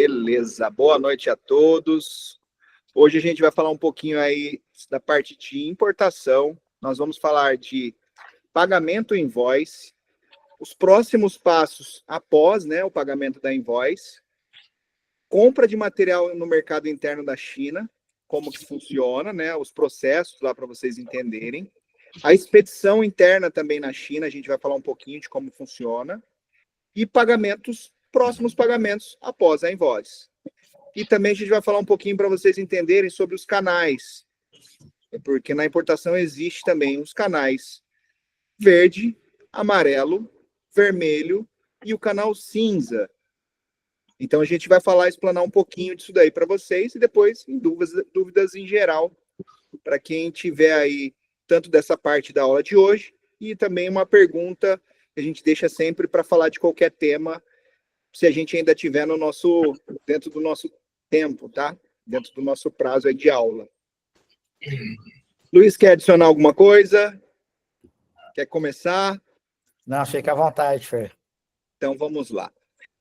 Beleza, boa noite a todos. Hoje a gente vai falar um pouquinho aí da parte de importação. Nós vamos falar de pagamento invoice, os próximos passos após, o pagamento da invoice, compra de material no mercado interno da China, como que funciona, os processos lá para vocês entenderem. A expedição interna também na China, a gente vai falar um pouquinho de como funciona. E próximos pagamentos após a invoice. E também a gente vai falar um pouquinho para vocês entenderem sobre os canais, porque na importação existe também os canais verde, amarelo, vermelho e o canal cinza. Então a gente vai explanar um pouquinho disso daí para vocês e depois em dúvidas em geral, para quem tiver aí tanto dessa parte da aula de hoje e também uma pergunta que a gente deixa sempre para falar de qualquer tema, se a gente ainda tiver dentro do nosso tempo, tá? Dentro do nosso prazo aí de aula. Luiz, quer adicionar alguma coisa? Quer começar? Não, fica à vontade, Fer. Então, vamos lá.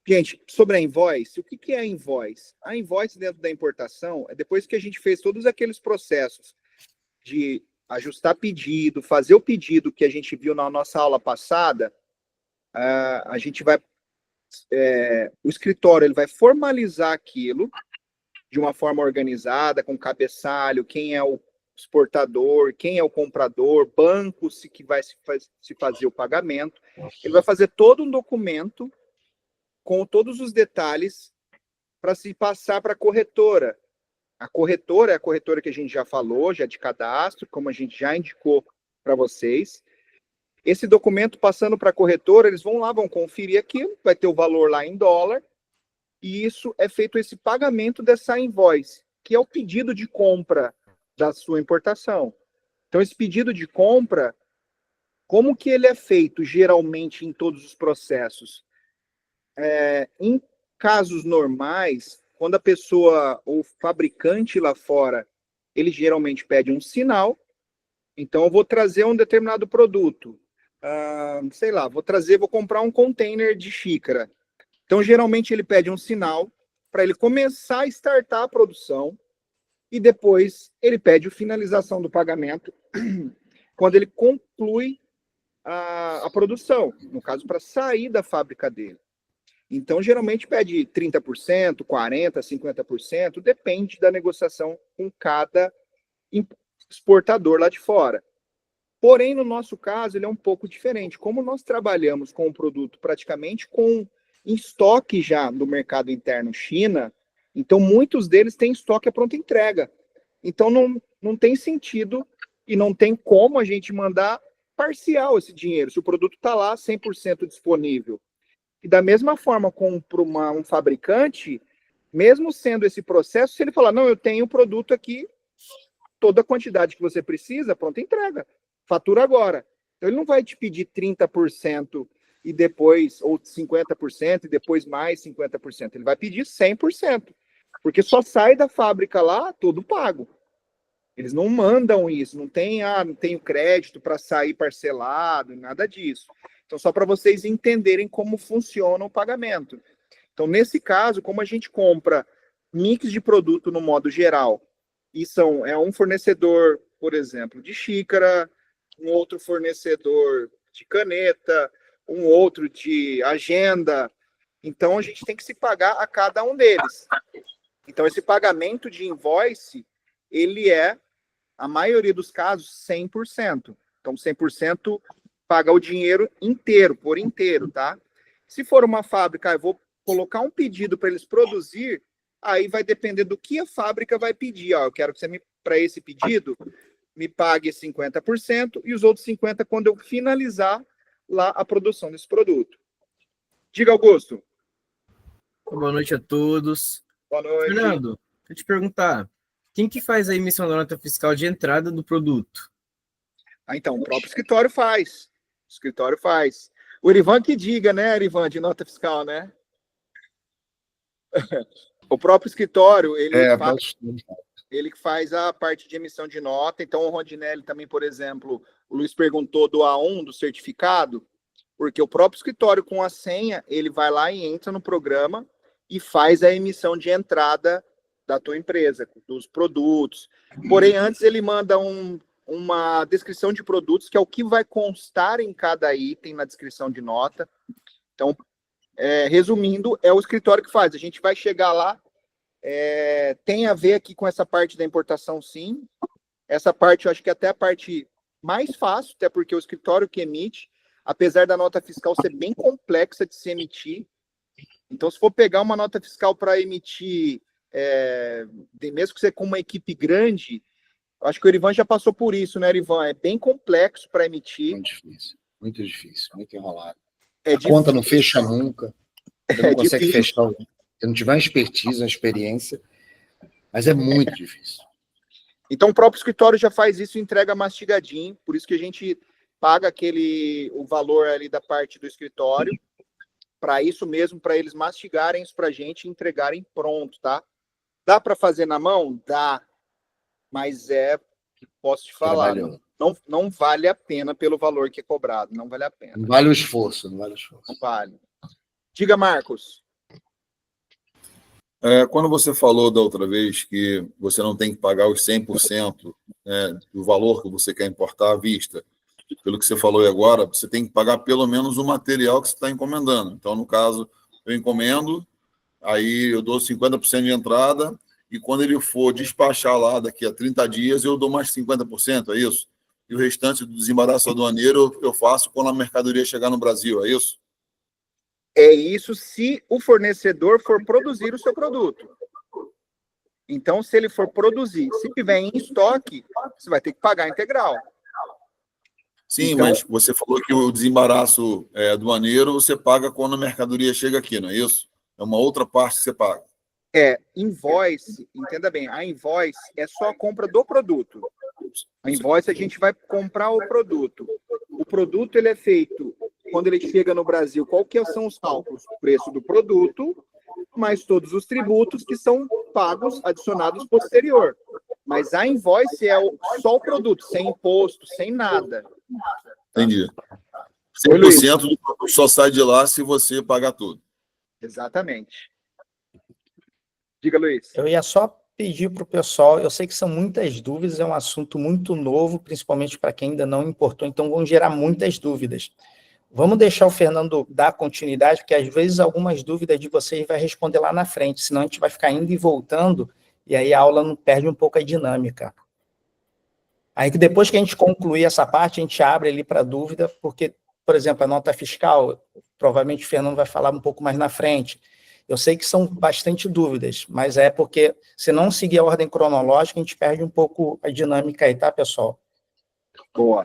Gente, sobre a invoice, o que é a invoice? A invoice dentro da importação é depois que a gente fez todos aqueles processos de ajustar pedido, fazer o pedido que a gente viu na nossa aula passada, a gente vai... o escritório ele vai formalizar aquilo de uma forma organizada, com cabeçalho, quem é o exportador, quem é o comprador, banco que vai se fazer o pagamento. Ele vai fazer todo um documento com todos os detalhes para se passar para a corretora. A corretora é a corretora que a gente já falou, já de cadastro, como a gente já indicou para vocês. Esse documento passando para a corretora, eles vão lá, vão conferir aquilo, vai ter o valor lá em dólar, e isso é feito esse pagamento dessa invoice, que é o pedido de compra da sua importação. Então, esse pedido de compra, como que ele é feito geralmente em todos os processos? Em casos normais, quando a pessoa, ou fabricante lá fora, ele geralmente pede um sinal, então eu vou trazer um determinado produto, vou comprar um container de xícara. Então, geralmente, ele pede um sinal para ele começar a startar a produção e depois ele pede a finalização do pagamento quando ele conclui a produção, no caso, para sair da fábrica dele. Então, geralmente, pede 30%, 40%, 50%, depende da negociação com cada exportador lá de fora. Porém, no nosso caso, ele é um pouco diferente. Como nós trabalhamos com o produto praticamente em estoque já no mercado interno China, então muitos deles têm estoque à pronta entrega. Então não tem sentido e não tem como a gente mandar parcial esse dinheiro, se o produto está lá 100% disponível. E da mesma forma para um fabricante, mesmo sendo esse processo, se ele falar, não, eu tenho o produto aqui, toda a quantidade que você precisa, pronta entrega. Fatura agora. Então, ele não vai te pedir 30% e depois, ou 50% e depois mais 50%. Ele vai pedir 100%. Porque só sai da fábrica lá, tudo pago. Eles não mandam isso, não tenho crédito para sair parcelado, nada disso. Então, só para vocês entenderem como funciona o pagamento. Então, nesse caso, como a gente compra mix de produto no modo geral, e um fornecedor, por exemplo, de xícara, um outro fornecedor de caneta, um outro de agenda. Então, a gente tem que se pagar a cada um deles. Então, esse pagamento de invoice, ele é, a maioria dos casos, 100%. Então, 100% paga o dinheiro inteiro, por inteiro, tá? Se for uma fábrica, eu vou colocar um pedido para eles produzir, aí vai depender do que a fábrica vai pedir. Eu quero que você, para esse pedido, me pague 50% e os outros 50% quando eu finalizar lá a produção desse produto. Diga, Augusto. Boa noite a todos. Boa noite. Fernando, deixa eu te perguntar, quem que faz a emissão da nota fiscal de entrada do produto? Então, o próprio escritório faz. O escritório faz. O Erivan que diga, né, Erivan, de nota fiscal, né? O próprio escritório, ele faz a parte de emissão de nota. Então, o Rondinelli também, por exemplo, o Luiz perguntou do A1, do certificado, porque o próprio escritório com a senha, ele vai lá e entra no programa e faz a emissão de entrada da tua empresa, dos produtos. Porém, antes ele manda uma descrição de produtos, que é o que vai constar em cada item na descrição de nota. Então, resumindo, é o escritório que faz. A gente vai chegar lá, tem a ver aqui com essa parte da importação, sim. Essa parte, eu acho que é até a parte mais fácil, até porque o escritório que emite, apesar da nota fiscal ser bem complexa de se emitir. Então, se for pegar uma nota fiscal para emitir, mesmo que você com uma equipe grande, acho que o Erivan já passou por isso, né, Erivan? É bem complexo para emitir. Muito difícil, muito enrolado. A conta não fecha nunca, você não consegue difícil. fechar, se não tiver uma expertise, uma experiência, mas é muito difícil. Então, o próprio escritório já faz isso e entrega mastigadinho, por isso que a gente paga o valor ali da parte do escritório, para isso mesmo, para eles mastigarem isso para a gente e entregarem pronto, tá? Dá para fazer na mão? Dá, mas posso te falar, não vale a pena pelo valor que é cobrado, não vale a pena. Não vale o esforço, não vale o esforço. Não vale. Diga, Marcos. Quando você falou da outra vez que você não tem que pagar os 100%, do valor que você quer importar à vista, pelo que você falou aí agora, você tem que pagar pelo menos o material que você está encomendando. Então, no caso, eu encomendo, aí eu dou 50% de entrada, e quando ele for despachar lá daqui a 30 dias, eu dou mais 50%, é isso? E o restante do desembaraço aduaneiro eu faço quando a mercadoria chegar no Brasil, é isso? É isso se o fornecedor for produzir o seu produto. Então, se ele for produzir, se tiver em estoque, você vai ter que pagar integral. Sim, então, mas você falou que o desembaraço aduaneiro você paga quando a mercadoria chega aqui, não é isso? É uma outra parte que você paga. Invoice, entenda bem, a invoice é só a compra do produto. A invoice a gente vai comprar o produto. O produto ele é feito quando ele chega no Brasil. Qual que são os cálculos? O preço do produto, mais todos os tributos que são pagos, adicionados posterior. Mas a invoice é só o produto, sem imposto, sem nada. Entendi. 100% do produto só sai de lá se você pagar tudo. Exatamente. Diga, Luiz. Eu ia só pedir para o pessoal, eu sei que são muitas dúvidas, é um assunto muito novo, principalmente para quem ainda não importou, então vão gerar muitas dúvidas. Vamos deixar o Fernando dar continuidade, porque às vezes algumas dúvidas de vocês vai responder lá na frente, senão a gente vai ficar indo e voltando, e aí a aula não perde um pouco a dinâmica. Aí que depois que a gente concluir essa parte, a gente abre ali para dúvida, porque, por exemplo, a nota fiscal, provavelmente o Fernando vai falar um pouco mais na frente. Eu sei que são bastante dúvidas, mas é porque, se não seguir a ordem cronológica, a gente perde um pouco a dinâmica aí, tá, pessoal? Boa.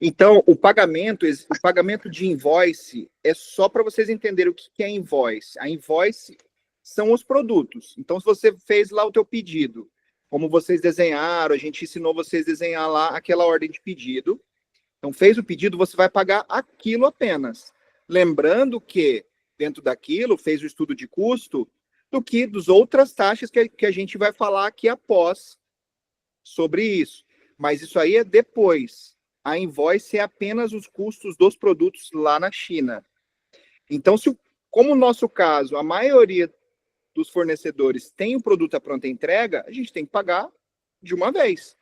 Então, o pagamento de invoice é só para vocês entenderem o que é invoice. A invoice são os produtos. Então, se você fez lá o teu pedido, como vocês desenharam, a gente ensinou vocês a desenhar lá aquela ordem de pedido. Então, fez o pedido, você vai pagar aquilo apenas. Lembrando que, dentro daquilo, fez o estudo de custo das outras taxas que a gente vai falar aqui após sobre isso. Mas isso aí é depois. A invoice é apenas os custos dos produtos lá na China. Então, como no nosso caso, a maioria dos fornecedores tem o produto à pronta entrega, a gente tem que pagar de uma vez.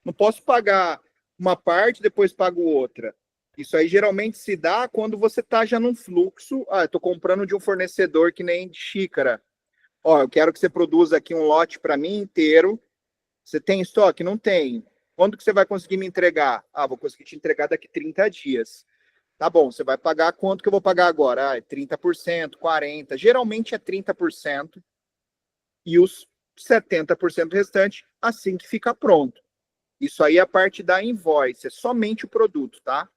Não posso pagar uma parte, depois pago outra. Isso aí geralmente se dá quando você está já num fluxo. Eu estou comprando de um fornecedor que nem de xícara. Eu quero que você produza aqui um lote para mim inteiro. Você tem estoque? Não tem. Quando que você vai conseguir me entregar? Vou conseguir te entregar daqui 30 dias. Tá bom, você vai pagar quanto que eu vou pagar agora? 30%, 40%. Geralmente é 30%. E os 70% restante assim que fica pronto. Isso aí é a parte da invoice, é somente o produto, tá?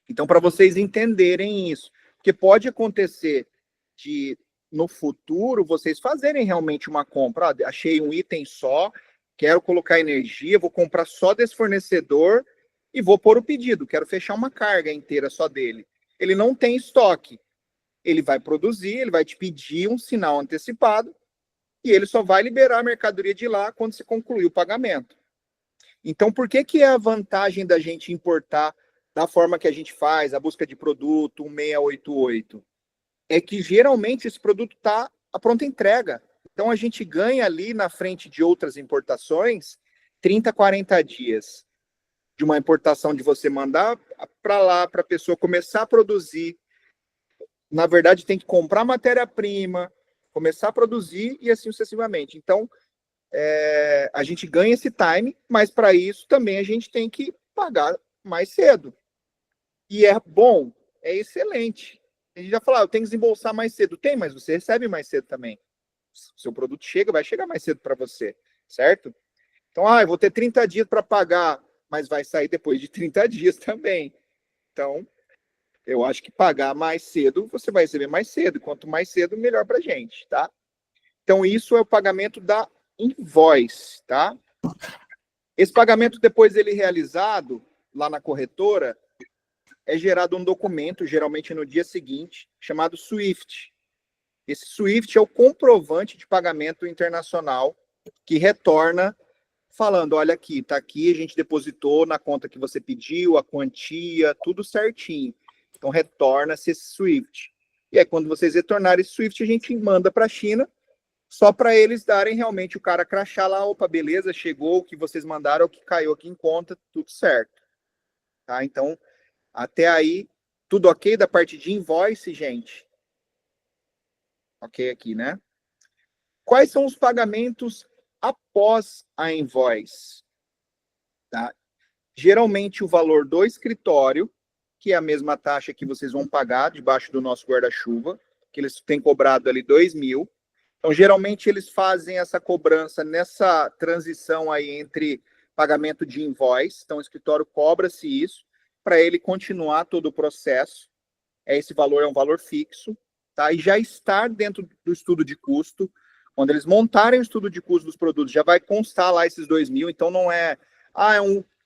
Então, para vocês entenderem isso, porque pode acontecer de, no futuro, vocês fazerem realmente uma compra. Achei um item só, quero colocar energia, vou comprar só desse fornecedor e vou pôr o pedido, quero fechar uma carga inteira só dele. Ele não tem estoque. Ele vai produzir, ele vai te pedir um sinal antecipado e ele só vai liberar a mercadoria de lá quando você concluir o pagamento. Então, por que é a vantagem da gente importar da forma que a gente faz, a busca de produto, 1688? é que geralmente esse produto está à pronta entrega. Então a gente ganha ali na frente de outras importações 30, 40 dias de uma importação de você mandar para lá, para a pessoa começar a produzir. Na verdade, tem que comprar matéria-prima, começar a produzir e assim sucessivamente. Então, a gente ganha esse time, mas para isso também a gente tem que pagar mais cedo. E é bom, é excelente. A gente já falou, eu tenho que desembolsar mais cedo. Tem, mas você recebe mais cedo também. Seu produto chega, vai chegar mais cedo para você, certo? Então, eu vou ter 30 dias para pagar, mas vai sair depois de 30 dias também. Então, eu acho que pagar mais cedo, você vai receber mais cedo. Quanto mais cedo, melhor para a gente, tá? Então, isso é o pagamento da invoice, tá? Esse pagamento, depois dele realizado, lá na corretora, é gerado um documento, geralmente no dia seguinte, chamado SWIFT. Esse SWIFT é o comprovante de pagamento internacional que retorna falando, olha aqui, tá aqui, a gente depositou na conta que você pediu, a quantia, tudo certinho. Então, retorna-se esse SWIFT. E aí, quando vocês retornarem esse SWIFT, a gente manda para a China, só para eles darem realmente o cara crachá lá, opa, beleza, chegou, o que vocês mandaram, o que caiu aqui em conta, tudo certo. Tá? Então, até aí, tudo ok da parte de invoice, gente? Ok aqui, né? Quais são os pagamentos após a invoice? Tá? Geralmente, o valor do escritório, que é a mesma taxa que vocês vão pagar debaixo do nosso guarda-chuva, que eles têm cobrado ali 2.000. Então, geralmente, eles fazem essa cobrança nessa transição aí entre pagamento de invoice. Então, o escritório cobra-se isso para ele continuar todo o processo. Esse valor é um valor fixo, tá? E já estar dentro do estudo de custo. Quando eles montarem o estudo de custo dos produtos, já vai constar lá esses 2.000. Então, não é, é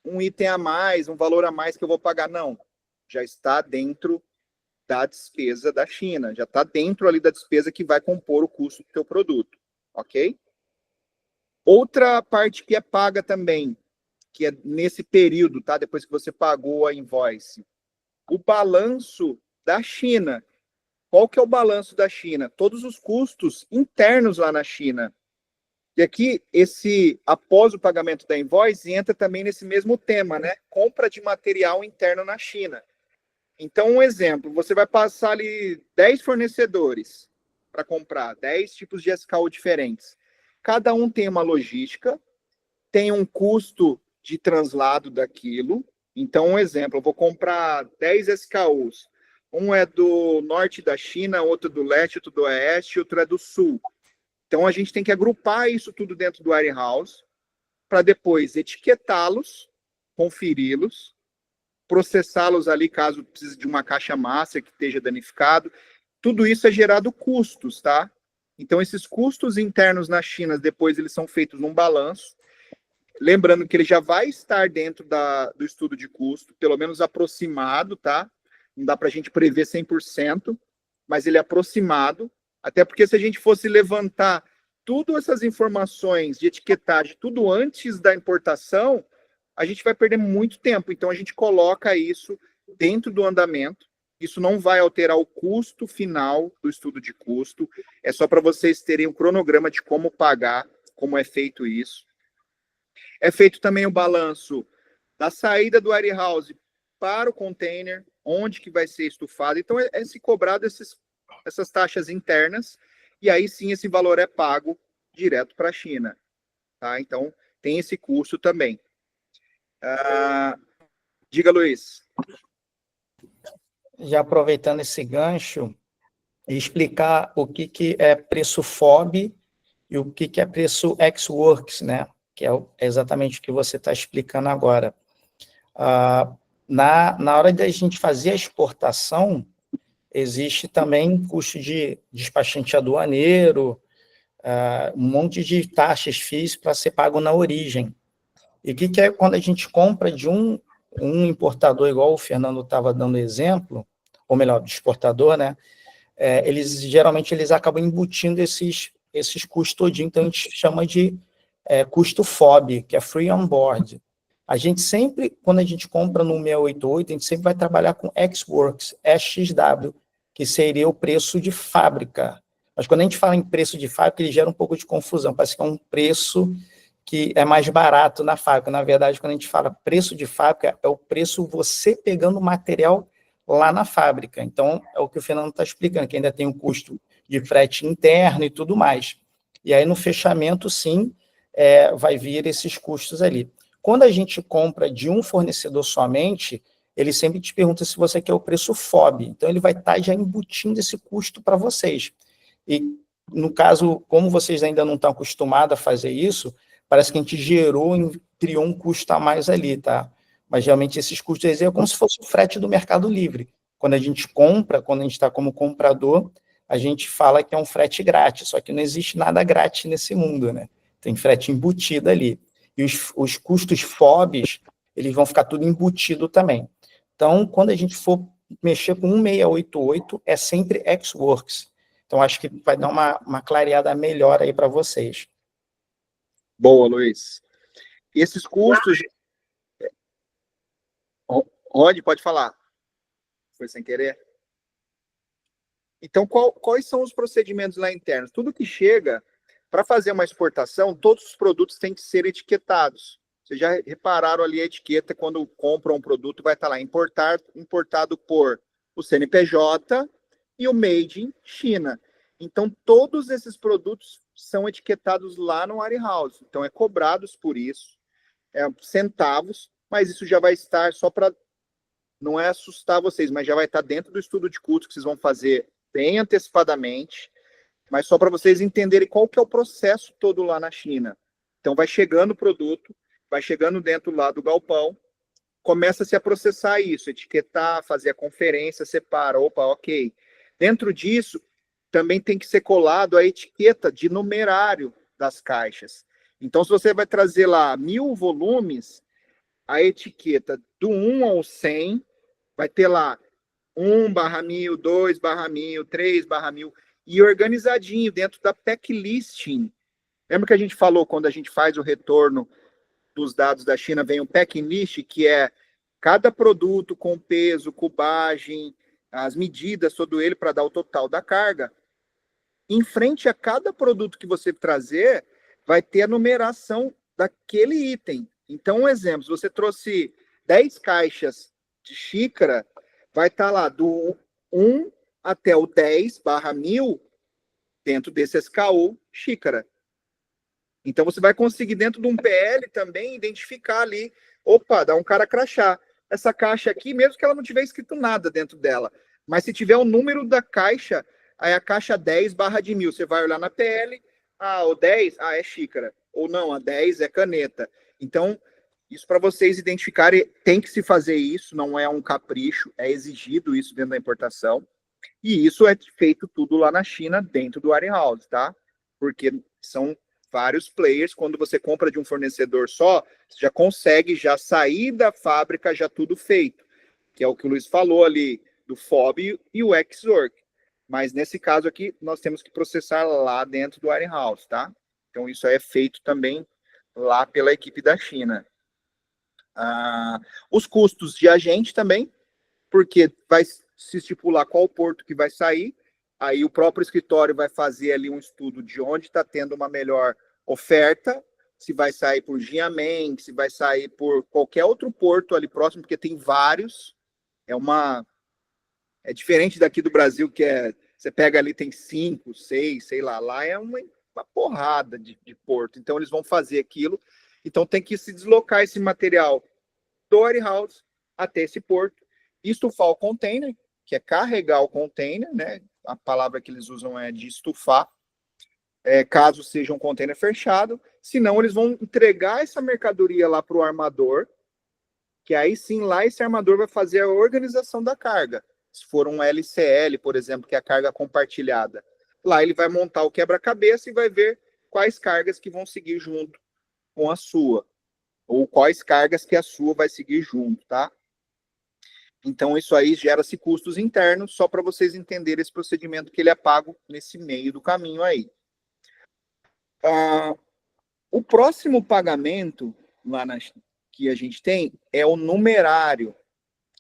um item a mais, um valor a mais que eu vou pagar. Não, já está dentro da despesa da China, já está dentro ali da despesa que vai compor o custo do teu produto, ok? Outra parte que é paga também, que é nesse período, tá? Depois que você pagou a invoice, o balanço da China. Qual que é o balanço da China? Todos os custos internos lá na China. E aqui, após o pagamento da invoice, entra também nesse mesmo tema, né? Compra de material interno na China. Então, um exemplo, você vai passar ali 10 fornecedores para comprar, 10 tipos de SKU diferentes. Cada um tem uma logística, tem um custo de translado daquilo. Então, um exemplo, eu vou comprar 10 SKUs. Um é do norte da China, outro do leste, outro do oeste, outro é do sul. Então, a gente tem que agrupar isso tudo dentro do warehouse para depois etiquetá-los, conferi-los, processá-los ali caso precise de uma caixa master que esteja danificado. Tudo isso é gerado custos, tá? Então, esses custos internos na China, depois eles são feitos num balanço. Lembrando que ele já vai estar dentro do estudo de custo, pelo menos aproximado, tá? Não dá para a gente prever 100%, mas ele é aproximado. Até porque se a gente fosse levantar todas essas informações de etiquetagem, tudo antes da importação, a gente vai perder muito tempo. Então, a gente coloca isso dentro do andamento. Isso não vai alterar o custo final do estudo de custo. É só para vocês terem um cronograma de como pagar, como é feito isso. É feito também o balanço da saída do warehouse para o container, onde que vai ser estufado. Então, é se cobrado essas taxas internas, e aí sim esse valor é pago direto para a China. Tá? Então, tem esse custo também. Diga, Luiz. Já aproveitando esse gancho, explicar o que é preço FOB e o que é preço ex-works, né? Que é exatamente o que você está explicando agora. Na hora da gente fazer a exportação, existe também custo de despachante aduaneiro, um monte de taxas, FIIs para ser pago na origem. E o que é quando a gente compra de um importador, igual o Fernando estava dando exemplo, ou melhor, do exportador, né? Geralmente eles acabam embutindo esses custos todinho, então a gente chama de custo FOB, que é Free On Board. A gente sempre, quando a gente compra no 688, a gente sempre vai trabalhar com ex-works, EXW, que seria o preço de fábrica. Mas quando a gente fala em preço de fábrica, ele gera um pouco de confusão, parece que é um preço que é mais barato na fábrica. Na verdade, quando a gente fala preço de fábrica, é o preço você pegando o material lá na fábrica. Então, é o que o Fernando está explicando, que ainda tem o custo de frete interno e tudo mais. E aí, no fechamento, sim, vai vir esses custos ali. Quando a gente compra de um fornecedor somente, ele sempre te pergunta se você quer o preço FOB. Então, ele vai estar já embutindo esse custo para vocês. E, no caso, como vocês ainda não estão acostumados a fazer isso, parece que a gente criou um custo a mais ali, tá? Mas, realmente, esses custos é como se fosse o frete do Mercado Livre. Quando a gente compra, quando a gente está como comprador, a gente fala que é um frete grátis, só que não existe nada grátis nesse mundo, né? Tem frete embutido ali. E os custos FOBs, eles vão ficar tudo embutido também. Então, quando a gente for mexer com 1688, é sempre ex-works. Então, acho que vai dar uma clareada melhor aí para vocês. Boa, Luiz. E esses custos... Rod, pode falar. Foi sem querer? Então, quais são os procedimentos lá internos? Tudo que chega, para fazer uma exportação, todos os produtos têm que ser etiquetados. Vocês já repararam ali a etiqueta, quando compram um produto, vai estar lá, importado por o CNPJ e o Made in China. Então, todos esses produtos são etiquetados lá no warehouse. Então, é cobrados por isso, centavos, mas isso já vai estar só para... Não é assustar vocês, mas já vai estar dentro do estudo de custo que vocês vão fazer bem antecipadamente, mas só para vocês entenderem qual que é o processo todo lá na China. Então, vai chegando o produto, vai chegando dentro lá do galpão, começa-se a processar isso, etiquetar, fazer a conferência, separa, opa, ok. Dentro disso, também tem que ser colado a etiqueta de numerário das caixas. Então, se você vai trazer lá 1000 volumes, a etiqueta do 1 ao 100 vai ter lá 1/1000, 2/1000, 3/1000, e organizadinho dentro da pack listing. Lembra que a gente falou quando a gente faz o retorno dos dados da China, vem um packing list, que é cada produto com peso, cubagem, as medidas, todo ele para dar o total da carga. Em frente a cada produto que você trazer, vai ter a numeração daquele item. Então, um exemplo, se você trouxe 10 caixas de xícara, vai estar lá do 1 até o 10/1000 dentro desse SKU xícara. Então, você vai conseguir, dentro de um PL, também identificar ali, opa, dá um cara crachá. Essa caixa aqui, mesmo que ela não tiver escrito nada dentro dela, mas se tiver o número da caixa, aí a caixa 10/1000, você vai olhar na PL, o 10, é xícara. Ou não, a 10 é caneta. Então, isso para vocês identificarem, tem que se fazer isso, não é um capricho, é exigido isso dentro da importação. E isso é feito tudo lá na China, dentro do warehouse, tá? Porque são vários players. Quando você compra de um fornecedor só, você já consegue já sair da fábrica já tudo feito, que é o que o Luiz falou ali, do FOB e o ex-work. Mas nesse caso aqui, nós temos que processar lá dentro do warehouse, tá? Então isso aí é feito também lá pela equipe da China. Os custos de agente também, porque vai se estipular qual porto que vai sair, aí o próprio escritório vai fazer ali um estudo de onde está tendo uma melhor oferta, se vai sair por Jiangmen, se vai sair por qualquer outro porto ali próximo, porque tem vários. É diferente daqui do Brasil, que você pega ali, tem 5, 6, sei lá é uma porrada de porto. Então, eles vão fazer aquilo. Então, tem que se deslocar esse material do warehouse até esse porto, estufar o container, que é carregar o container, né? A palavra que eles usam é de estufar, caso seja um container fechado. Senão, eles vão entregar essa mercadoria lá para o armador, que aí sim, lá esse armador vai fazer a organização da carga. Se for um LCL, por exemplo, que é a carga compartilhada, lá ele vai montar o quebra-cabeça e vai ver quais cargas que vão seguir junto com a sua, ou quais cargas que a sua vai seguir junto, tá? Então, isso aí gera-se custos internos, só para vocês entenderem esse procedimento, que ele é pago nesse meio do caminho aí. O próximo pagamento lá que a gente tem é o numerário. O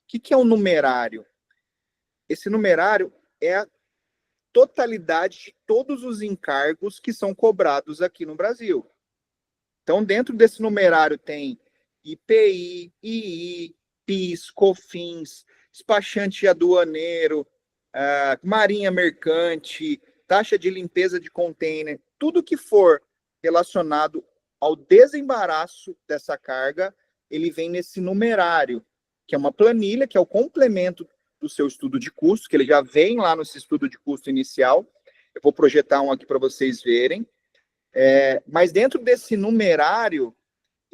que é o numerário? Esse numerário é a totalidade de todos os encargos que são cobrados aqui no Brasil. Então, dentro desse numerário tem IPI, II, PIS, COFINS, despachante aduaneiro, marinha mercante, taxa de limpeza de container, tudo que for relacionado ao desembaraço dessa carga, ele vem nesse numerário, que é uma planilha, que é o complemento do seu estudo de custo, que ele já vem lá nesse estudo de custo inicial. Eu vou projetar um aqui para vocês verem. Mas dentro desse numerário,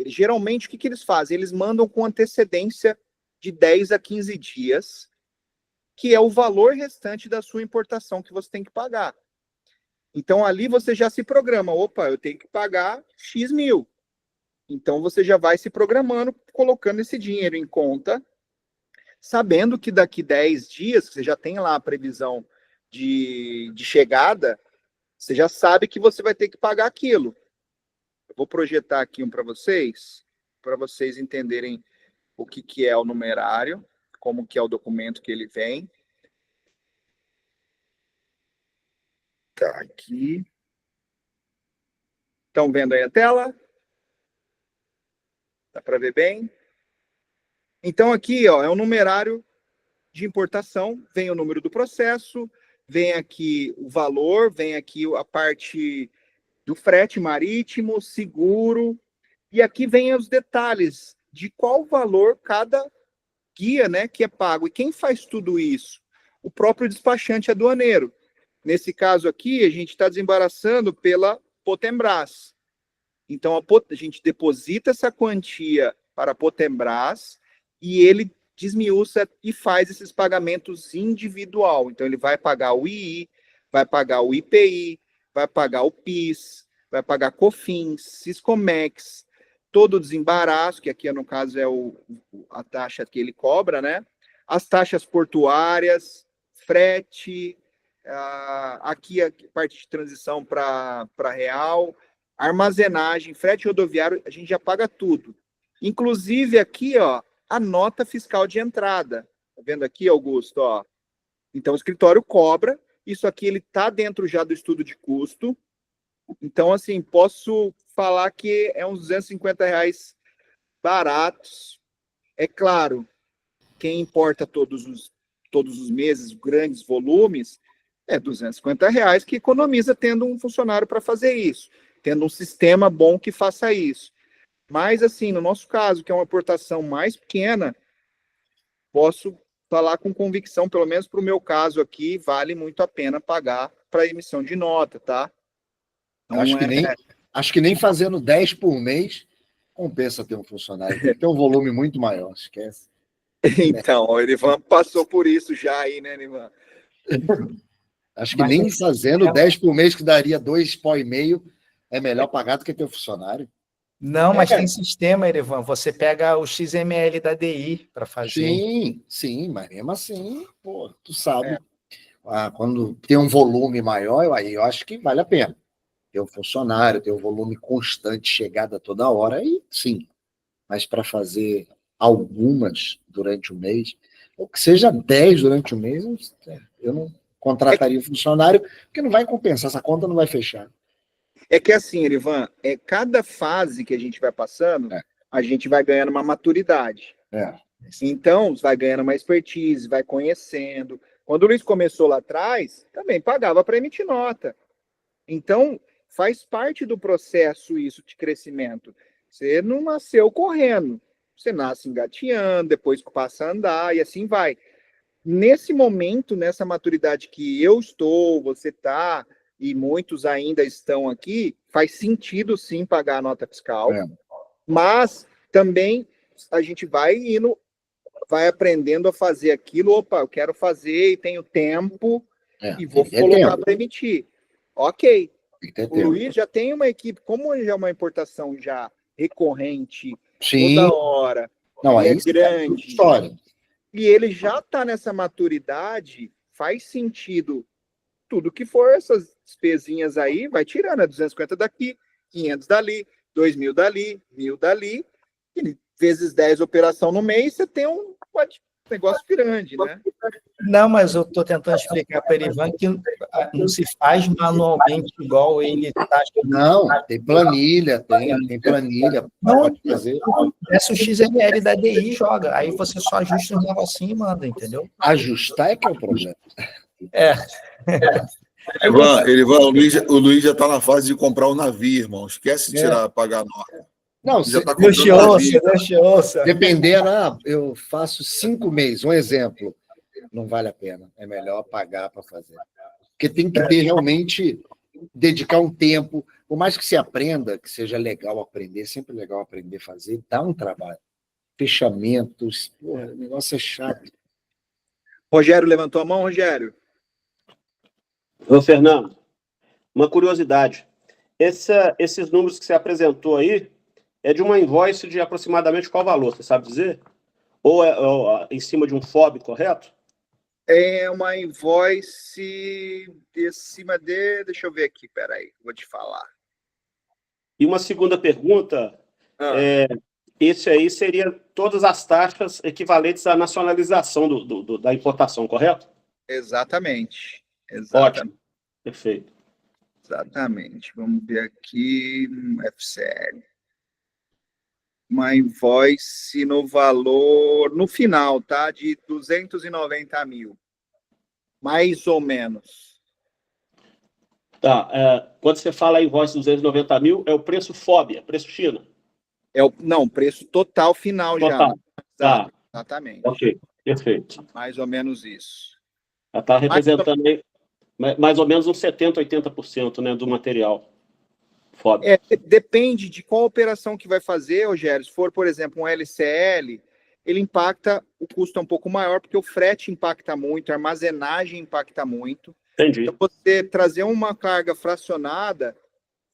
geralmente, o que eles fazem? Eles mandam com antecedência de 10 a 15 dias, que é o valor restante da sua importação que você tem que pagar. Então, ali você já se programa. Opa, eu tenho que pagar X mil. Então, você já vai se programando, colocando esse dinheiro em conta, sabendo que daqui 10 dias, você já tem lá a previsão de chegada, você já sabe que você vai ter que pagar aquilo. Eu vou projetar aqui um para vocês entenderem o que é o numerário, como que é o documento que ele vem. Tá aqui. Estão vendo aí a tela? Dá para ver bem? Então aqui, ó, é um numerário de importação, vem o número do processo, vem aqui o valor, vem aqui a parte do frete marítimo, seguro, e aqui vem os detalhes de qual valor cada guia, né, que é pago. E quem faz tudo isso? O próprio despachante aduaneiro. Nesse caso aqui, a gente está desembaraçando pela Potembras. Então, a gente deposita essa quantia para a Potembras e ele desmiuça e faz esses pagamentos individual. Então, ele vai pagar o II, vai pagar o IPI, vai pagar o PIS, vai pagar COFINS, Siscomex, todo o desembaraço, que aqui, no caso, é a taxa que ele cobra, né? As taxas portuárias, frete, aqui a parte de transição para real, armazenagem, frete rodoviário, a gente já paga tudo. Inclusive aqui, ó, a nota fiscal de entrada. Tá vendo aqui, Augusto? Ó? Então, o escritório cobra. Isso aqui, ele tá dentro já do estudo de custo. Então, assim, posso falar que é uns R$250 baratos. É claro, quem importa todos os meses, grandes volumes, é R$250 que economiza tendo um funcionário para fazer isso, tendo um sistema bom que faça isso. Mas, assim, no nosso caso, que é uma importação mais pequena, posso falar com convicção, pelo menos para o meu caso aqui, vale muito a pena pagar para emissão de nota, tá? Então, acho que nem fazendo 10 por mês compensa ter um funcionário. Tem que ter um volume muito maior, esquece. Então, o Erivan passou por isso já aí, né, Erivan? Acho que nem fazendo 10 por mês, que daria 2,5, é melhor pagar do que ter um funcionário. Não, mas tem sistema, Erivan. Você pega o XML da DI para fazer. Sim, mas mesmo assim, pô, tu sabe. Quando tem um volume maior, aí eu acho que vale a pena. Ter um funcionário, ter um volume constante, chegada toda hora, aí sim. Mas para fazer algumas durante o mês, ou que seja 10 durante o mês, eu não contrataria um funcionário, porque não vai compensar, essa conta não vai fechar. É que assim, Erivan, cada fase que a gente vai passando, a gente vai ganhando uma maturidade. Então, vai ganhando uma expertise, vai conhecendo. Quando o Luiz começou lá atrás, também pagava para emitir nota. Então, faz parte do processo isso de crescimento. Você não nasceu correndo. Você nasce engateando, depois passa a andar e assim vai. Nesse momento, nessa maturidade que eu estou, você está, e muitos ainda estão aqui, faz sentido sim pagar a nota fiscal, mas também a gente vai indo, vai aprendendo a fazer aquilo. Opa, eu quero fazer e tenho tempo e vou colocar para emitir. Ok. O Luiz já tem uma equipe, como já é uma importação já recorrente, toda hora, não, é grande, história. E ele já está nessa maturidade, faz sentido. Tudo que for essas despesinhas aí, vai tirando, 250 daqui, 500 dali, 2.000 dali, 1.000 dali, e vezes 10 operação no mês, você tem negócio grande, né? Não, mas eu estou tentando explicar para o Ivan que não se faz manualmente igual ele está. Não, tem planilha, tem planilha, Não, pode fazer. desce o XML da DI e joga. Aí você só ajusta um negocinho e manda, entendeu? Ajustar é que é o problema. É. Ivan, o Luiz já está na fase de comprar o navio, irmão. Esquece de pagar a nota. Não, Já está Deus te comprando o ouça, navio. Deus te ouça. dependendo, eu faço 5 meses, um exemplo. Não vale a pena. É melhor pagar para fazer. Porque tem que ter realmente, dedicar um tempo. Por mais que se aprenda, que seja legal aprender, sempre legal aprender a fazer, dá um trabalho. Fechamentos, porra, o negócio é chato. Rogério levantou a mão, Rogério? Ô, Fernando, uma curiosidade. Esses números que você apresentou aí é de uma invoice de aproximadamente qual valor, você sabe dizer? Ou é em cima de um FOB, correto? É uma invoice de cima de... Deixa eu ver aqui, peraí, vou te falar. E uma segunda pergunta, esse aí seria todas as taxas equivalentes à nacionalização da importação, correto? Exatamente. Ótimo, perfeito. Exatamente. Vamos ver aqui, FCL. Uma invoice no valor, no final, tá? De 290 mil. Mais ou menos. Tá, quando você fala invoice de 290 mil, é o preço FOB, é preço China? Não, preço total final Total. já. Tá. Exatamente. Ok, perfeito. Mais ou menos isso. Ela está representando aí mais ou menos uns 70%, 80%, né, do material FOB. Depende de qual operação que vai fazer, Rogério. Se for, por exemplo, um LCL, ele impacta, o custo é um pouco maior, porque o frete impacta muito, a armazenagem impacta muito. Entendi. Então, você trazer uma carga fracionada,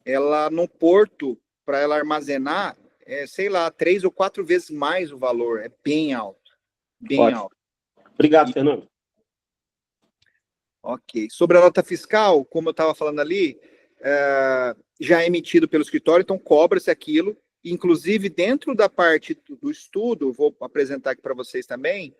ela no porto, para ela armazenar, sei lá, 3 ou 4 vezes mais o valor. É bem alto. Bem Ótimo. alto. Obrigado, Fernando. Ok. Sobre a nota fiscal, como eu estava falando ali, já é emitido pelo escritório, então cobra-se aquilo. Inclusive, dentro da parte do estudo, vou apresentar aqui para vocês também.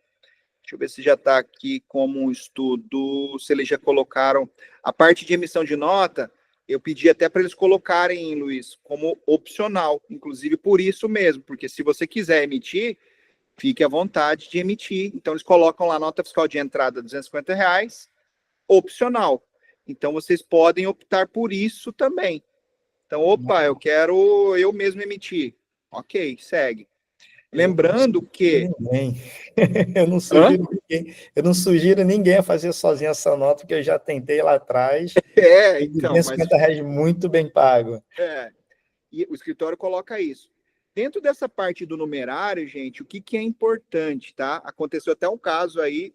Deixa eu ver se já está aqui como um estudo, se eles já colocaram a parte de emissão de nota. Eu pedi até para eles colocarem, Luiz, como opcional, inclusive por isso mesmo, porque se você quiser emitir, fique à vontade de emitir. Então, eles colocam lá nota fiscal de entrada R$ 250, opcional. Então, vocês podem optar por isso também. Então, eu quero eu mesmo emitir. Ok, segue. Lembrando que... Eu não sugiro ninguém a fazer sozinho essa nota, porque eu já tentei lá atrás. Então, R$250 muito bem pago. E o escritório coloca isso. Dentro dessa parte do numerário, gente, o que é importante, tá? Aconteceu até um caso aí,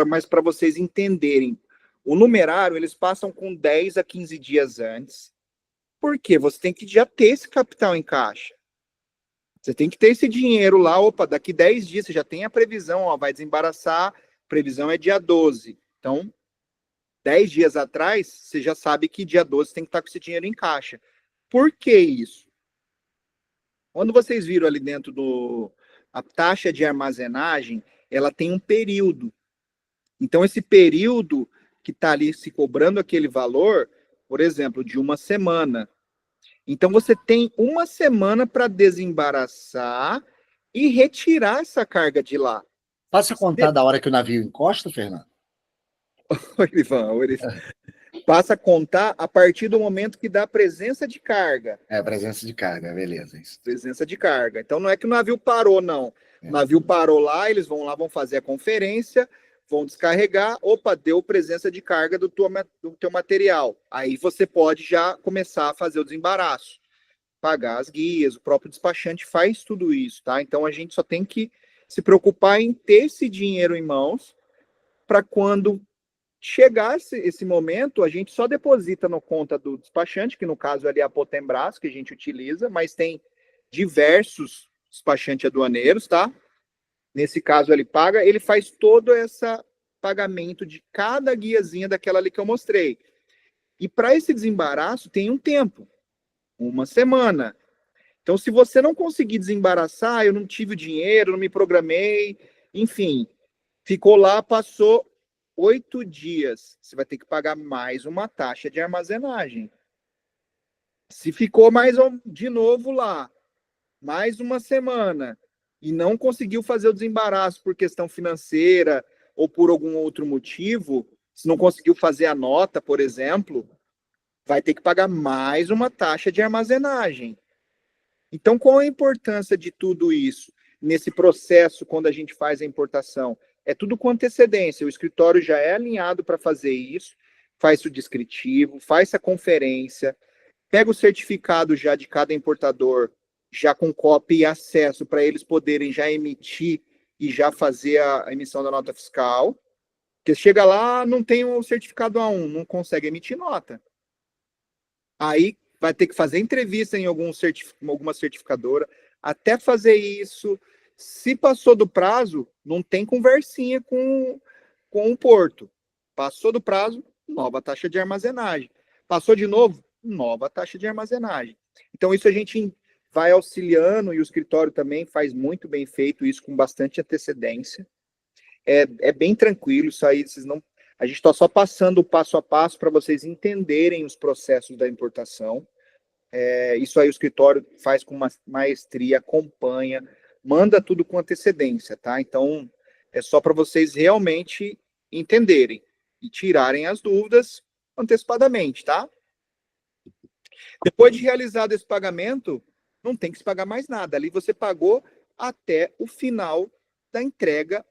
mas para vocês entenderem. O numerário, eles passam com 10 a 15 dias antes. Por quê? Você tem que já ter esse capital em caixa. Você tem que ter esse dinheiro lá, daqui 10 dias você já tem a previsão, vai desembaraçar, previsão é dia 12. Então, 10 dias atrás, você já sabe que dia 12 tem que estar com esse dinheiro em caixa. Por que isso? Quando vocês viram ali dentro a taxa de armazenagem, ela tem um período. Então, esse período que está ali se cobrando aquele valor, por exemplo, de uma semana. Então, você tem uma semana para desembaraçar e retirar essa carga de lá. Passa a contar da hora que o navio encosta, Fernando? Ivan, passa a contar a partir do momento que dá presença de carga. Presença de carga, beleza. Isso. Presença de carga. Então, não é que o navio parou, não. O navio parou lá, eles vão lá, vão fazer a conferência, vão descarregar, deu presença de carga do teu material. Aí você pode já começar a fazer o desembaraço, pagar as guias, o próprio despachante faz tudo isso, tá? Então a gente só tem que se preocupar em ter esse dinheiro em mãos para quando chegar esse momento, a gente só deposita na conta do despachante, que no caso ali é a Potembras, que a gente utiliza, mas tem diversos despachantes aduaneiros, tá? Nesse caso, ele faz todo esse pagamento de cada guiazinha daquela ali que eu mostrei. E para esse desembaraço tem um tempo, uma semana. Então, se você não conseguir desembaraçar, eu não tive o dinheiro, não me programei, enfim, ficou lá, passou 8 dias, você vai ter que pagar mais uma taxa de armazenagem. Se ficou de novo lá, mais uma semana, e não conseguiu fazer o desembaraço por questão financeira ou por algum outro motivo, se não conseguiu fazer a nota, por exemplo, vai ter que pagar mais uma taxa de armazenagem. Então, qual a importância de tudo isso nesse processo quando a gente faz a importação? É tudo com antecedência. O escritório já é alinhado para fazer isso, faz o descritivo, faz a conferência, pega o certificado já de cada importador, já com cópia e acesso para eles poderem já emitir e já fazer a emissão da nota fiscal. Porque chega lá, não tem o certificado A1, não consegue emitir nota. Aí vai ter que fazer entrevista em alguma certificadora, até fazer isso. Se passou do prazo, não tem conversinha com o porto. Passou do prazo, nova taxa de armazenagem. Passou de novo, nova taxa de armazenagem. Então, isso a gente vai auxiliando, e o escritório também faz muito bem feito isso com bastante antecedência. É bem tranquilo, isso aí, a gente está só passando o passo a passo para vocês entenderem os processos da importação. Isso aí o escritório faz com uma maestria, acompanha, manda tudo com antecedência, tá? Então, é só para vocês realmente entenderem e tirarem as dúvidas antecipadamente, tá? Depois de realizado esse pagamento, não tem que se pagar mais nada. Ali você pagou até o final da entrega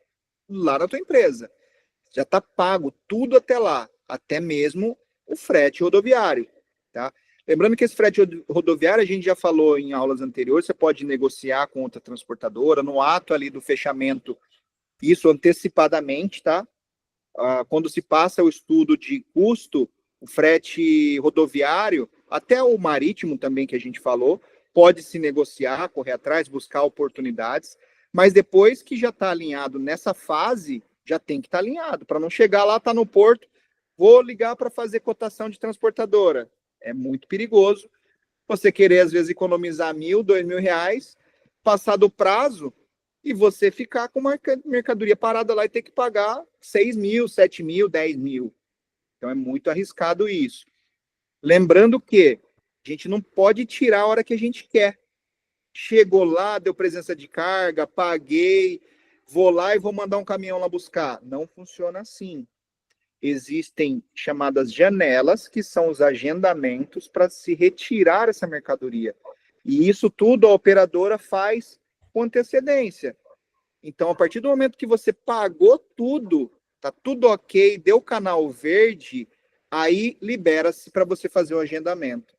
lá na tua empresa. Já está pago tudo até lá, até mesmo o frete rodoviário, tá? Lembrando que esse frete rodoviário, a gente já falou em aulas anteriores, você pode negociar com outra transportadora, no ato ali do fechamento, isso antecipadamente, tá? Quando se passa o estudo de custo, o frete rodoviário, até o marítimo também que a gente falou, pode se negociar, correr atrás, buscar oportunidades, mas depois que já está alinhado nessa fase, já tem que estar alinhado, para não chegar lá, tá no porto, vou ligar para fazer cotação de transportadora. É muito perigoso você querer, às vezes, economizar R$1.000, R$2.000, passar do prazo e você ficar com mercadoria parada lá e ter que pagar 6.000, 7.000, 10.000. Então é muito arriscado isso. Lembrando que a gente não pode tirar a hora que a gente quer. Chegou lá, deu presença de carga, paguei, vou lá e vou mandar um caminhão lá buscar. Não funciona assim. Existem chamadas janelas, que são os agendamentos para se retirar essa mercadoria. E isso tudo a operadora faz com antecedência. Então, a partir do momento que você pagou tudo, tá tudo ok, deu canal verde, aí libera-se para você fazer o agendamento.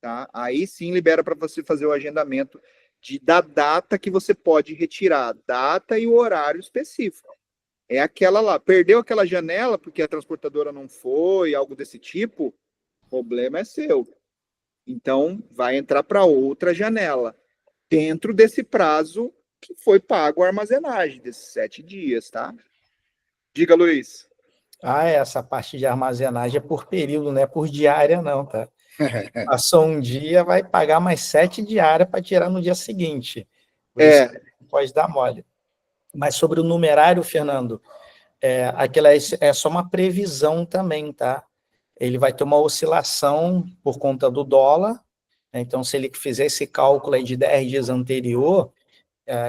Tá? Aí sim libera para você fazer o agendamento da data que você pode retirar, data e o horário específico. É aquela lá, perdeu aquela janela porque a transportadora não foi, algo desse tipo, o problema é seu. Então, vai entrar para outra janela, dentro desse prazo que foi pago a armazenagem, desses 7 dias, tá? Diga, Luiz. Essa parte de armazenagem é por período, não é por diária, não, tá? Passou um dia, vai pagar mais 7 diárias para tirar no dia seguinte. Por isso pode dar mole. Mas sobre o numerário, Fernando, aquela é só uma previsão também, tá? Ele vai ter uma oscilação por conta do dólar, né? Então, se ele fizer esse cálculo aí de 10 dias anterior,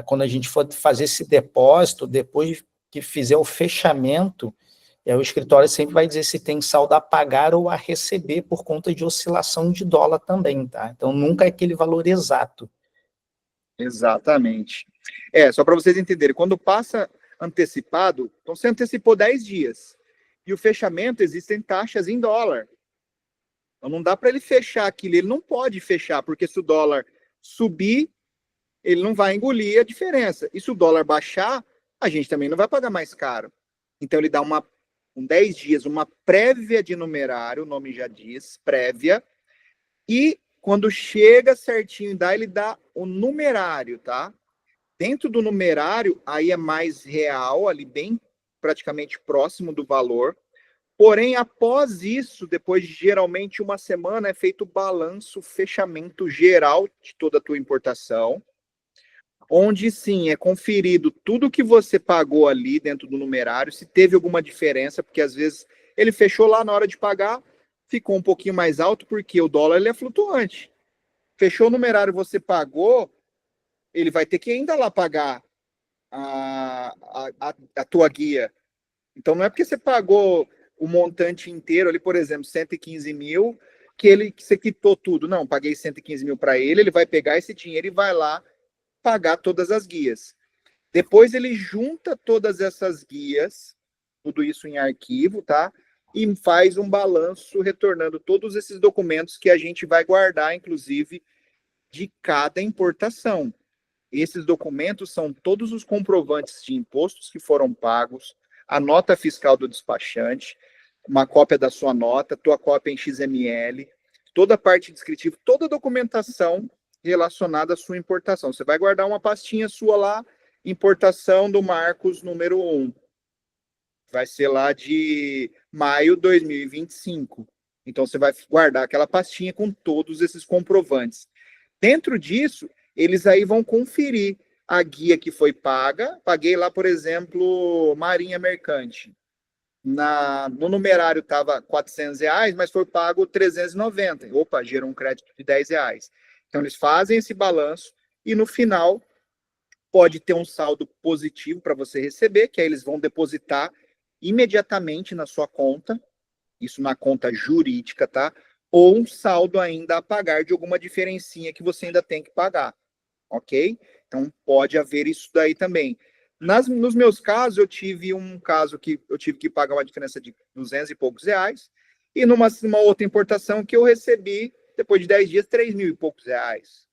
quando a gente for fazer esse depósito, depois que fizer o fechamento, o escritório sempre vai dizer se tem saldo a pagar ou a receber por conta de oscilação de dólar também, tá? Então, nunca é aquele valor exato. Exatamente. Só para vocês entenderem, quando passa antecipado, então você antecipou 10 dias, e o fechamento, existem taxas em dólar. Então não dá para ele fechar aquilo, ele não pode fechar, porque se o dólar subir, ele não vai engolir a diferença. E se o dólar baixar, a gente também não vai pagar mais caro. Então ele dá com 10 dias, uma prévia de numerário, o nome já diz, prévia, e quando chega certinho, ele dá o numerário, tá? Dentro do numerário, aí é mais real, ali bem praticamente próximo do valor. Porém, após isso, depois de geralmente uma semana, é feito o balanço, fechamento geral de toda a tua importação, onde sim é conferido tudo que você pagou ali dentro do numerário, se teve alguma diferença, porque às vezes ele fechou lá na hora de pagar, ficou um pouquinho mais alto, porque o dólar ele é flutuante. Fechou o numerário, você pagou, ele vai ter que ainda lá pagar a tua guia. Então não é porque você pagou o montante inteiro ali, por exemplo, 115 mil, que você quitou tudo. Não, paguei 115 mil para ele vai pegar esse dinheiro e vai lá pagar todas as guias. Depois ele junta todas essas guias, tudo isso em arquivo, tá? E faz um balanço retornando todos esses documentos que a gente vai guardar, inclusive, de cada importação. Esses documentos são todos os comprovantes de impostos que foram pagos, a nota fiscal do despachante, uma cópia da sua nota, tua cópia em XML, toda a parte descritiva, toda a documentação relacionada à sua importação. Você vai guardar uma pastinha sua lá, importação do Marcos número 1. Vai ser lá de maio de 2025. Então, você vai guardar aquela pastinha com todos esses comprovantes. Dentro disso, eles aí vão conferir a guia que foi paga. Paguei lá, por exemplo, Marinha Mercante. No numerário estava R$400, mas foi pago R$390. Opa, gerou um crédito de R$10. Então, eles fazem esse balanço e, no final, pode ter um saldo positivo para você receber, que aí eles vão depositar imediatamente na sua conta, isso na conta jurídica, tá? Ou um saldo ainda a pagar de alguma diferencinha que você ainda tem que pagar, ok? Então, pode haver isso daí também. Nos meus casos, eu tive um caso que eu tive que pagar uma diferença de 200 e poucos reais, e numa outra importação que eu recebi, depois de 10 dias, 3 mil e poucos reais.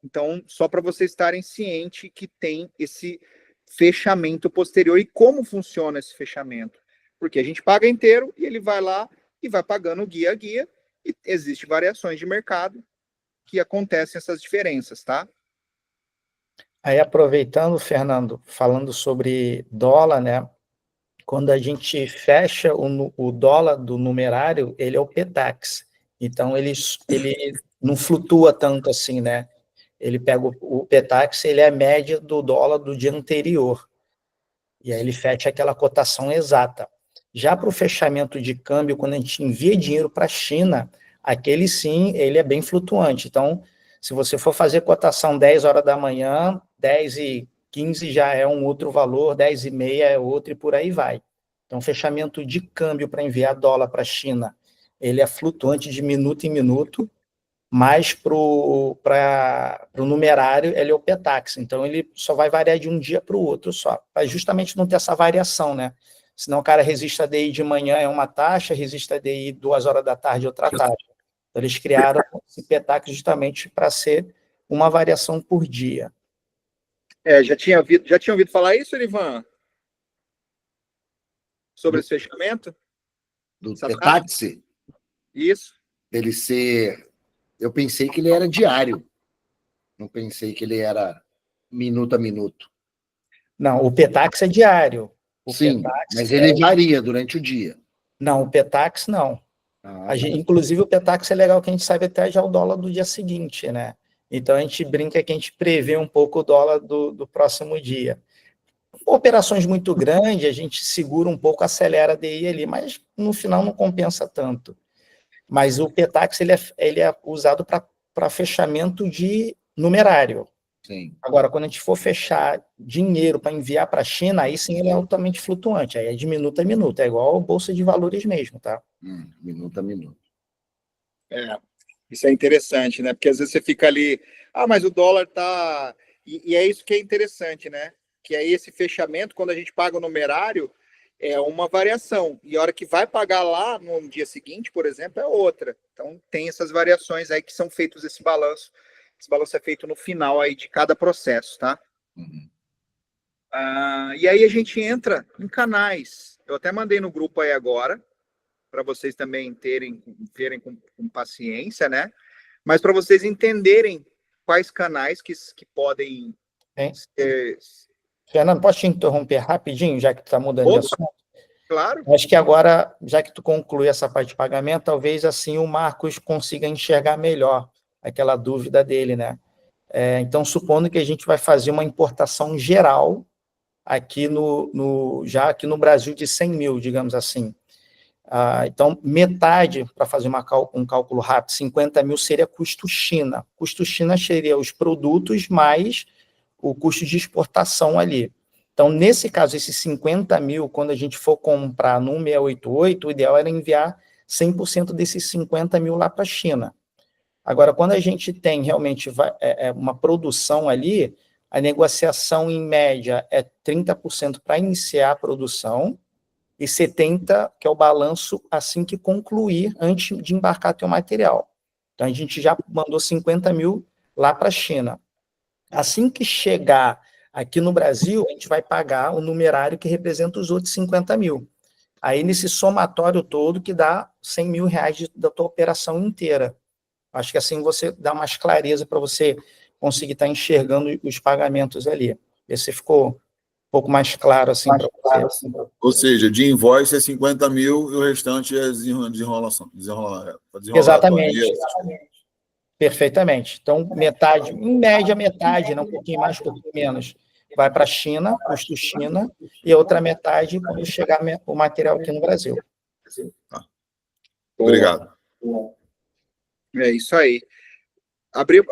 Então, só para vocês estarem cientes que tem esse fechamento posterior. E como funciona esse fechamento? Porque a gente paga inteiro e ele vai lá e vai pagando guia a guia, e existem variações de mercado que acontecem essas diferenças, tá? Aí, aproveitando, Fernando, falando sobre dólar, né? Quando a gente fecha o dólar do numerário, ele é o PTAX. Então, ele não flutua tanto assim, né? Ele pega o PTAX, ele é a média do dólar do dia anterior. E aí ele fecha aquela cotação exata. Já para o fechamento de câmbio, quando a gente envia dinheiro para a China, aquele sim, ele é bem flutuante. Então, se você for fazer cotação 10 horas da manhã, 10h15 já é um outro valor, 10h30 é outro e por aí vai. Então, fechamento de câmbio para enviar dólar para a China, ele é flutuante de minuto em minuto, mas para o numerário ele é o PTAX, então ele só vai variar de um dia para o outro só, para justamente não ter essa variação, né? Senão o cara resiste a DI de manhã é uma taxa, resiste a DI 2 horas da tarde outra taxa. Então, eles criaram esse PTAX justamente para ser uma variação por dia. Já tinha ouvido falar isso, Ivan? Sobre esse fechamento? Do PTAX? Isso. Ele ser... Eu pensei que ele era diário. Não pensei que ele era minuto a minuto. Não, o PTAX é diário. Sim, mas ele varia durante o dia. Não, o PTAX não. Inclusive, o PTAX é legal que a gente sabe até já o dólar do dia seguinte, né? Então, a gente brinca que a gente prevê um pouco o dólar do próximo dia. Operações muito grandes, a gente segura um pouco, acelera a DI ali, mas no final não compensa tanto. Mas o PTAX ele é usado para fechamento de numerário. Sim. Agora, quando a gente for fechar dinheiro para enviar para a China, aí sim ele é altamente flutuante, aí é de minuto a minuto, é igual a bolsa de valores mesmo, tá? Minuto a minuto. Isso é interessante, né? Porque às vezes você fica ali, mas o dólar tá... E é isso que é interessante, né? Que é esse fechamento, quando a gente paga o numerário, é uma variação. E a hora que vai pagar lá no dia seguinte, por exemplo, é outra. Então, tem essas variações aí que são feitos esse balanço. Esse balanço é feito no final aí de cada processo, tá? E aí a gente entra em canais. Eu até mandei no grupo aí agora, para vocês também verem com paciência, né? Mas para vocês entenderem quais canais que podem ser... Fernando, posso te interromper rapidinho, já que tu está mudando de assunto? Claro. Acho que agora, já que tu conclui essa parte de pagamento, talvez assim o Marcos consiga enxergar melhor aquela dúvida dele, né? Então, supondo que a gente vai fazer uma importação geral aqui já aqui no Brasil de 100 mil, digamos assim. Então, metade, para fazer um cálculo rápido, 50 mil seria custo China. Custo China seria os produtos mais o custo de exportação ali. Então, nesse caso, esses 50 mil, quando a gente for comprar no 1688, o ideal era enviar 100% desses 50 mil lá para a China. Agora, quando a gente tem realmente uma produção ali, a negociação, em média, é 30% para iniciar a produção e 70%, que é o balanço, assim que concluir, antes de embarcar teu material. Então, a gente já mandou 50 mil lá para a China. Assim que chegar aqui no Brasil, a gente vai pagar o numerário que representa os outros 50 mil. Aí, nesse somatório todo, que dá 100 mil reais da tua operação inteira. Acho que assim você dá mais clareza para você conseguir estar enxergando os pagamentos ali. Ver se ficou um pouco mais claro assim para você. Ou seja, de invoice é 50 mil e o restante é desenrolação. Exatamente. Perfeitamente. Então, metade, em média, metade, né, um pouquinho mais, um pouquinho menos, vai para a China, custo China, e a outra metade quando chegar o material aqui no Brasil. Tá. Obrigado. É isso aí.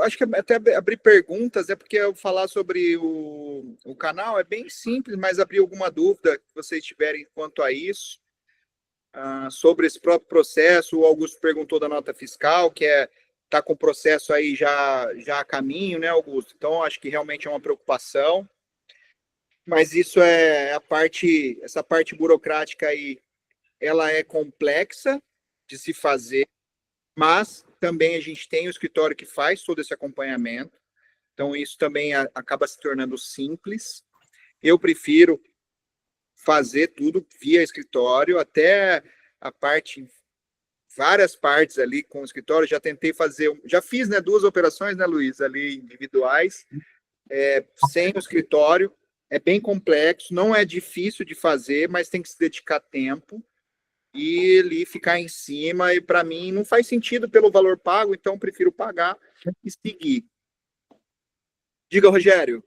Acho que até abrir perguntas, porque eu falar sobre o canal é bem simples, mas abrir alguma dúvida que vocês tiverem quanto a isso, sobre esse próprio processo. O Augusto perguntou da nota fiscal, que está com o processo aí já a caminho, né, Augusto? Então, acho que realmente é uma preocupação. Mas isso essa parte burocrática aí, ela é complexa de se fazer, mas também a gente tem o escritório que faz todo esse acompanhamento, então isso também acaba se tornando simples. Eu prefiro fazer tudo via escritório, até várias partes ali com o escritório, já tentei fazer, já fiz, né, 2 operações, né, Luiz, ali individuais, sem o escritório. É bem complexo, não é difícil de fazer, mas tem que se dedicar tempo e ali ficar em cima, e para mim não faz sentido pelo valor pago, então prefiro pagar e seguir. Diga, Rogério.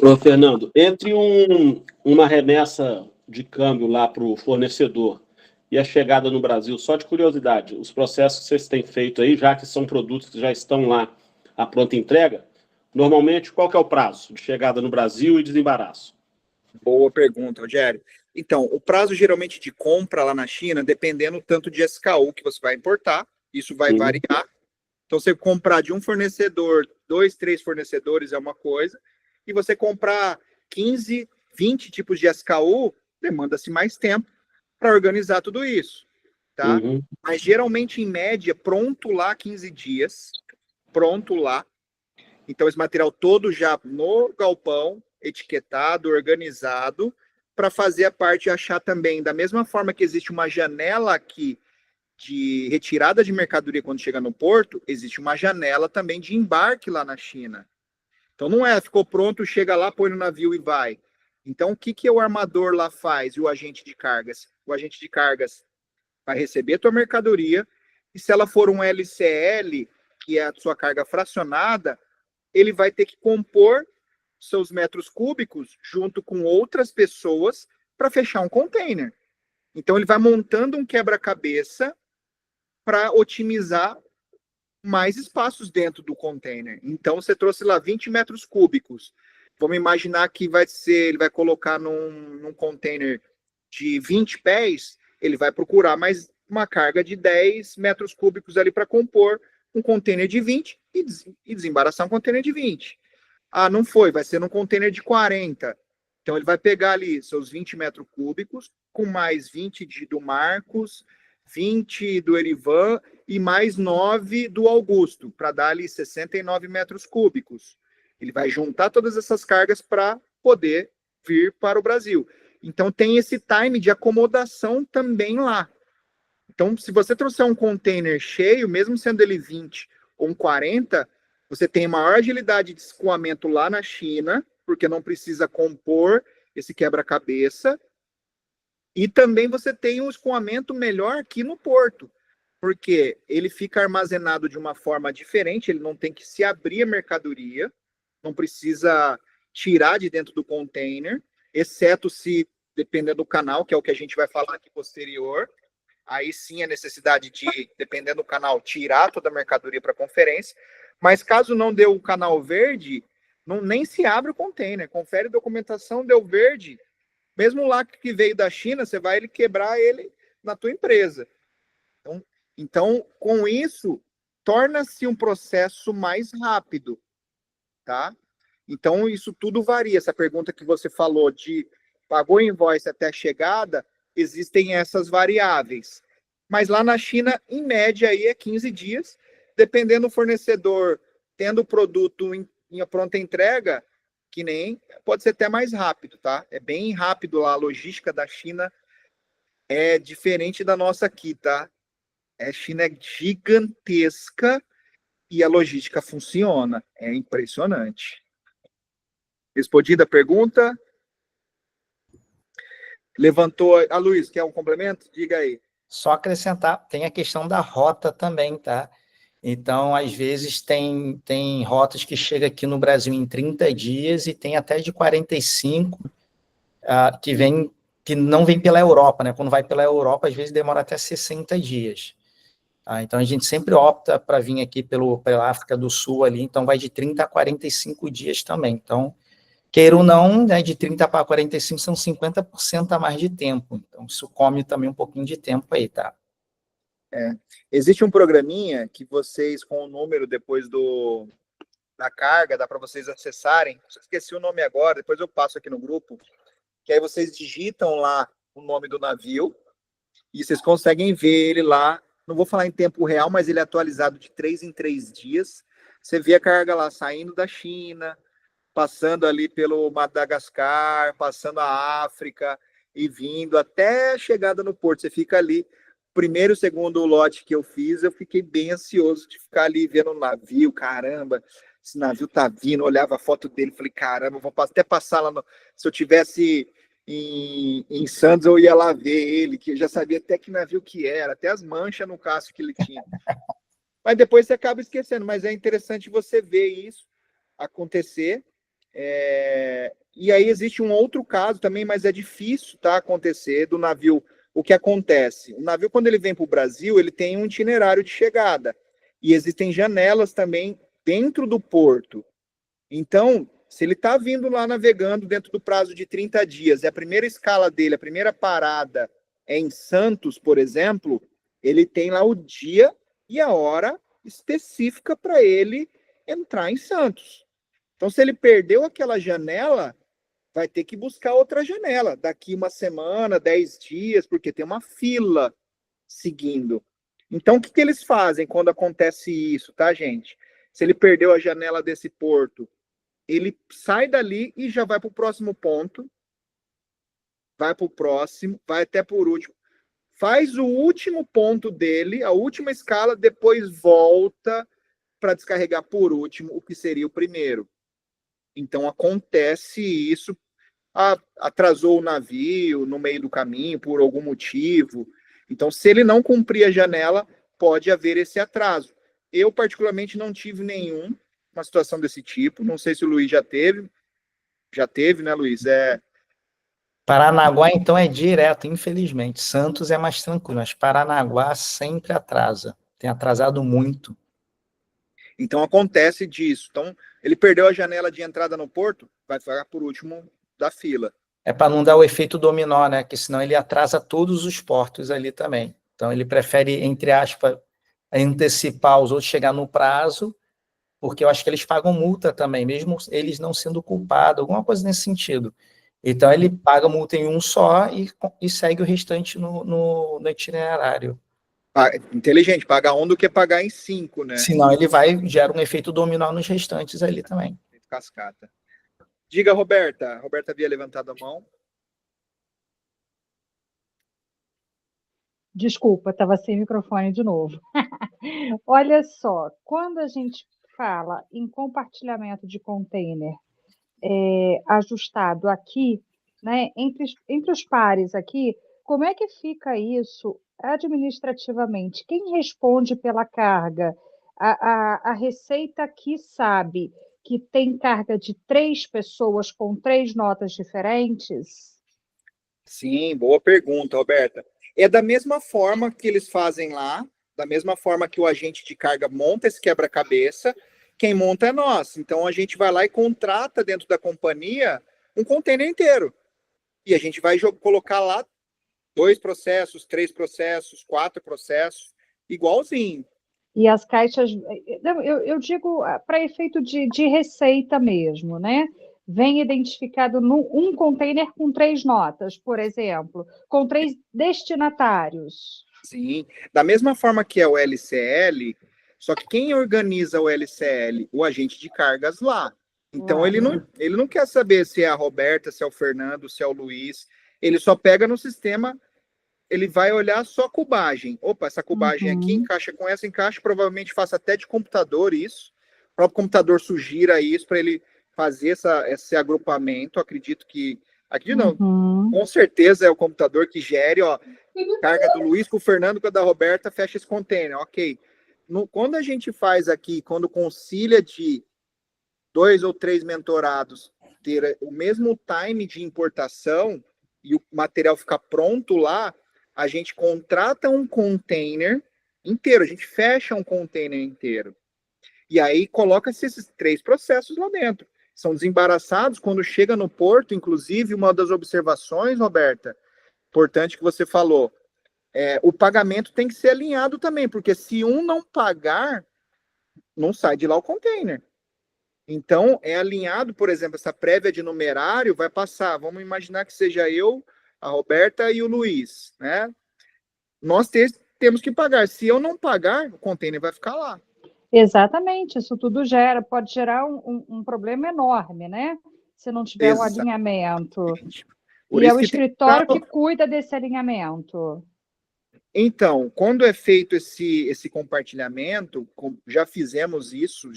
Ô, Fernando, entre uma remessa de câmbio lá para o fornecedor e a chegada no Brasil, só de curiosidade, os processos que vocês têm feito aí, já que são produtos que já estão lá à pronta entrega, normalmente qual que é o prazo de chegada no Brasil e desembaraço? Boa pergunta, Rogério. Então, o prazo geralmente de compra lá na China, dependendo do tanto de SKU que você vai importar, isso vai variar. Então, você comprar de um fornecedor, 2, 3 fornecedores é uma coisa, e você comprar 15, 20 tipos de SKU, demanda-se mais tempo para organizar tudo isso, tá? Mas geralmente, em média, pronto lá 15 dias, pronto lá. Então, esse material todo já no galpão, etiquetado, organizado, para fazer a parte, achar também, da mesma forma que existe uma janela aqui de retirada de mercadoria quando chega no porto, existe uma janela também de embarque lá na China. Então não ficou pronto, chega lá, põe no navio e vai. Então o que o armador lá faz e o agente de cargas? O agente de cargas vai receber a tua mercadoria e se ela for um LCL, que é a sua carga fracionada, ele vai ter que compor seus metros cúbicos junto com outras pessoas para fechar um container. Então, ele vai montando um quebra-cabeça para otimizar mais espaços dentro do container. Então, você trouxe lá 20 metros cúbicos. Vamos imaginar que ele vai colocar num container de 20 pés, ele vai procurar mais uma carga de 10 metros cúbicos ali para compor um container de 20 e desembaraçar um container de 20. Não foi, vai ser num container de 40. Então, ele vai pegar ali seus 20 metros cúbicos, com mais 20 do Marcos, 20 do Erivan e mais 9 do Augusto, para dar ali 69 metros cúbicos. Ele vai juntar todas essas cargas para poder vir para o Brasil. Então, tem esse time de acomodação também lá. Então, se você trouxer um container cheio, mesmo sendo ele 20 ou um 40, você tem maior agilidade de escoamento lá na China, porque não precisa compor esse quebra-cabeça. E também você tem um escoamento melhor aqui no porto, porque ele fica armazenado de uma forma diferente, ele não tem que se abrir a mercadoria, não precisa tirar de dentro do container, exceto se, dependendo do canal, que é o que a gente vai falar aqui posterior, aí sim a necessidade de, dependendo do canal, tirar toda a mercadoria para conferência, mas caso não dê o canal verde, nem se abre o container, confere documentação, deu verde, mesmo o lacre que veio da China, você vai quebrar ele na tua empresa. Então, com isso, torna-se um processo mais rápido, tá? Então, isso tudo varia. Essa pergunta que você falou de pagou invoice até a chegada, existem essas variáveis. Mas lá na China, em média, aí é 15 dias, dependendo do fornecedor, tendo o produto em pronta entrega, que nem, pode ser até mais rápido, tá? É bem rápido lá, a logística da China é diferente da nossa aqui, tá? A China é gigantesca e a logística funciona. É impressionante. Respondida a pergunta? Levantou. A Luiz, quer um complemento? Diga aí. Só acrescentar, tem a questão da rota também, tá? Então, às vezes, tem rotas que chegam aqui no Brasil em 30 dias e tem até de 45 que não vem pela Europa, né? Quando vai pela Europa, às vezes demora até 60 dias. Então, a gente sempre opta para vir aqui pela África do Sul ali, então vai de 30 a 45 dias também. Então, queira ou não, né, de 30 para 45 são 50% a mais de tempo. Então, isso come também um pouquinho de tempo aí, tá? Existe um programinha que vocês, com o número depois da carga, dá para vocês acessarem. Esqueci o nome agora, depois eu passo aqui no grupo, que aí vocês digitam lá o nome do navio e vocês conseguem ver ele lá. Não vou falar em tempo real, mas ele é atualizado de 3 em 3 dias. Você vê a carga lá saindo da China, passando ali pelo Madagascar, passando a África e vindo até a chegada no porto. Você fica ali. Primeiro e segundo lote que eu fiz, eu fiquei bem ansioso de ficar ali vendo o navio. Caramba, esse navio tá vindo. Eu olhava a foto dele, falei, caramba, vou até passar lá. Se eu tivesse em Santos, eu ia lá ver ele, que eu já sabia até que navio que era, até as manchas no casco que ele tinha. Mas depois você acaba esquecendo. Mas é interessante você ver isso acontecer. E aí existe um outro caso também, mas é difícil, tá, acontecer do navio. O que acontece? O navio, quando ele vem para o Brasil, ele tem um itinerário de chegada. E existem janelas também dentro do porto. Então, se ele está vindo lá navegando dentro do prazo de 30 dias, e a primeira escala dele, a primeira parada é em Santos, por exemplo, ele tem lá o dia e a hora específica para ele entrar em Santos. Então, se ele perdeu aquela janela, vai ter que buscar outra janela. Daqui uma semana, 10 dias, porque tem uma fila seguindo. Então, o que eles fazem quando acontece isso, tá, gente? Se ele perdeu a janela desse porto, ele sai dali e já vai para o próximo ponto, vai para o próximo, vai até por último. Faz o último ponto dele, a última escala, depois volta para descarregar por último, o que seria o primeiro. Então, acontece isso, atrasou o navio no meio do caminho por algum motivo. Então, se ele não cumprir a janela, pode haver esse atraso. Eu, particularmente, não tive uma situação desse tipo. Não sei se o Luiz já teve. Já teve, né, Luiz? Paranaguá, então, é direto, infelizmente. Santos é mais tranquilo, mas Paranaguá sempre atrasa. Tem atrasado muito. Então, acontece disso. Então, ele perdeu a janela de entrada no porto, vai ficar por último da fila. É para não dar o efeito dominó, né? Que senão ele atrasa todos os portos ali também. Então, ele prefere, entre aspas, antecipar os outros, chegar no prazo, porque eu acho que eles pagam multa também, mesmo eles não sendo culpados, alguma coisa nesse sentido. Então, ele paga multa em um só e segue o restante no itinerário. Inteligente, pagar um do que pagar em 5, né? Senão ele gera um efeito dominó nos restantes ali também. Cascata. Diga, Roberta. Roberta havia levantado a mão. Desculpa, estava sem microfone de novo. Olha só, quando a gente fala em compartilhamento de container ajustado aqui, né, entre os pares aqui, como é que fica isso administrativamente? Quem responde pela carga? A Receita aqui sabe que tem carga de 3 pessoas com 3 notas diferentes? Sim, boa pergunta, Roberta. É da mesma forma que eles fazem lá, da mesma forma que o agente de carga monta esse quebra-cabeça, quem monta é nós. Então a gente vai lá e contrata dentro da companhia um container inteiro. E a gente vai colocar lá 2 processos, 3 processos, 4 processos, igualzinho. E as caixas, não, eu digo para efeito de receita mesmo, né? Vem identificado um container com 3 notas, por exemplo, com 3 destinatários. Sim, da mesma forma que é o LCL, só que quem organiza o LCL? O agente de cargas lá. Então Lá. ele não quer saber se é a Roberta, se é o Fernando, se é o Luiz. Ele só pega no sistema, ele vai olhar só a cubagem. Opa, essa cubagem aqui encaixa com essa, encaixa, provavelmente faça até de computador isso. O próprio computador sugira isso para ele fazer esse agrupamento. Acredito não, com certeza é o computador que gere, ó, carga do Luiz com o Fernando, com a da Roberta, fecha esse container, ok. Quando a gente faz aqui, quando concilia de 2 ou 3 mentorados ter o mesmo time de importação e o material ficar pronto lá, a gente contrata um container inteiro, a gente fecha um container inteiro. E aí coloca esses 3 processos lá dentro. São desembaraçados quando chega no porto, inclusive uma das observações, Roberta, importante que você falou, o pagamento tem que ser alinhado também, porque se um não pagar, não sai de lá o container. Então, é alinhado, por exemplo, essa prévia de numerário vai passar, vamos imaginar que seja eu, a Roberta e o Luiz, né? Nós temos que pagar. Se eu não pagar, o container vai ficar lá. Exatamente, isso tudo pode gerar um problema enorme, né? Se não tiver um alinhamento. Por e isso é o escritório que cuida desse alinhamento. Então, quando é feito esse compartilhamento, já fizemos isso,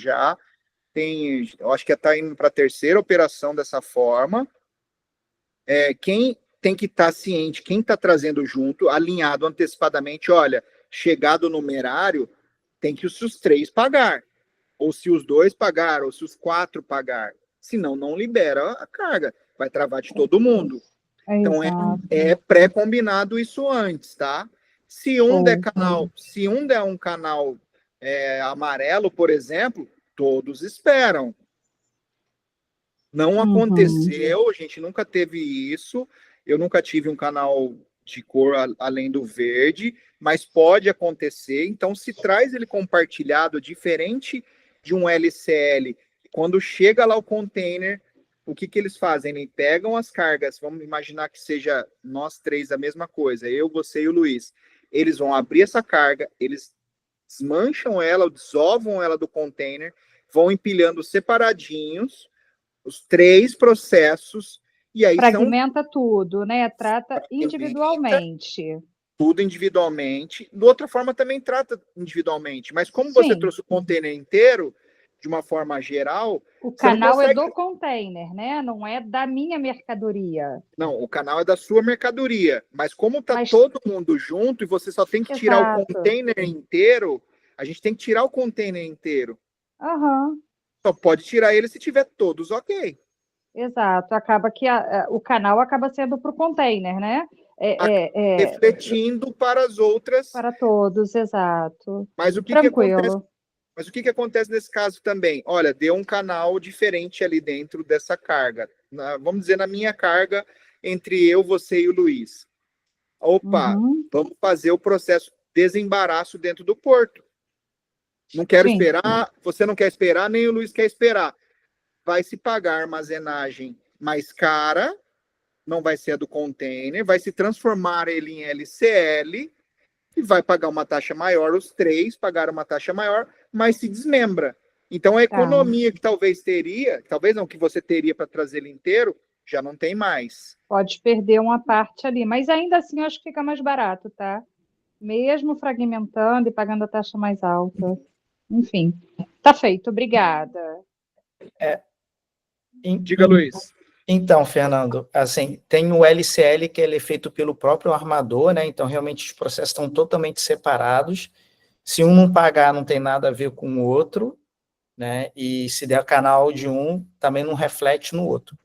eu acho que está indo para a 3ª operação dessa forma. Quem tem que estar ciente, quem está trazendo junto, alinhado antecipadamente, olha, chegado o numerário, tem que os 3 pagar. Ou se os 2 pagar, ou se os 4 pagar. Senão, não libera a carga. Vai travar de todo mundo. Então, é pré-combinado isso antes, tá? Se um der um canal amarelo, por exemplo, todos esperam. Não aconteceu, a gente nunca teve isso. Eu nunca tive um canal de cor além do verde, mas pode acontecer. Então, se traz ele compartilhado, diferente de um LCL, quando chega lá o container, o que eles fazem? Eles pegam as cargas, vamos imaginar que seja nós 3 a mesma coisa, eu, você e o Luiz. Eles vão abrir essa carga, eles desmancham ela, desovam ela do container, vão empilhando separadinhos, os 3 processos, e aí fragmenta tudo, né? Trata individualmente. Tudo individualmente. De outra forma, também trata individualmente. Mas como você trouxe o container inteiro, de uma forma geral... O canal é do container, né? Não é da minha mercadoria. Não, o canal é da sua mercadoria. Mas como está todo mundo junto e você só tem que tirar o container inteiro, a gente tem que tirar o container inteiro. Só pode tirar ele se tiver todos ok. Exato. Acaba que o canal acaba sendo para o container, né? Refletindo para as outras. Para todos, exato. Mas o que acontece? Mas o que acontece nesse caso também? Olha, deu um canal diferente ali dentro dessa carga. Vamos dizer, na minha carga, entre eu, você e o Luiz. Opa, vamos fazer o processo desembaraço dentro do porto. Não quero esperar, você não quer esperar, nem o Luiz quer esperar. Vai se pagar armazenagem mais cara, não vai ser a do container, vai se transformar ele em LCL e vai pagar uma taxa maior, os 3 pagaram uma taxa maior, mas se desmembra. Então a economia que talvez não, que você teria para trazer ele inteiro, já não tem mais. Pode perder uma parte ali, mas ainda assim eu acho que fica mais barato, tá? Mesmo fragmentando e pagando a taxa mais alta. Enfim, tá feito, obrigada. Diga, Luiz. Então, Fernando, assim, tem o LCL, que ele é feito pelo próprio armador, né? Então, realmente, os processos estão totalmente separados. Se um não pagar, não tem nada a ver com o outro, né? E se der canal de um, também não reflete no outro.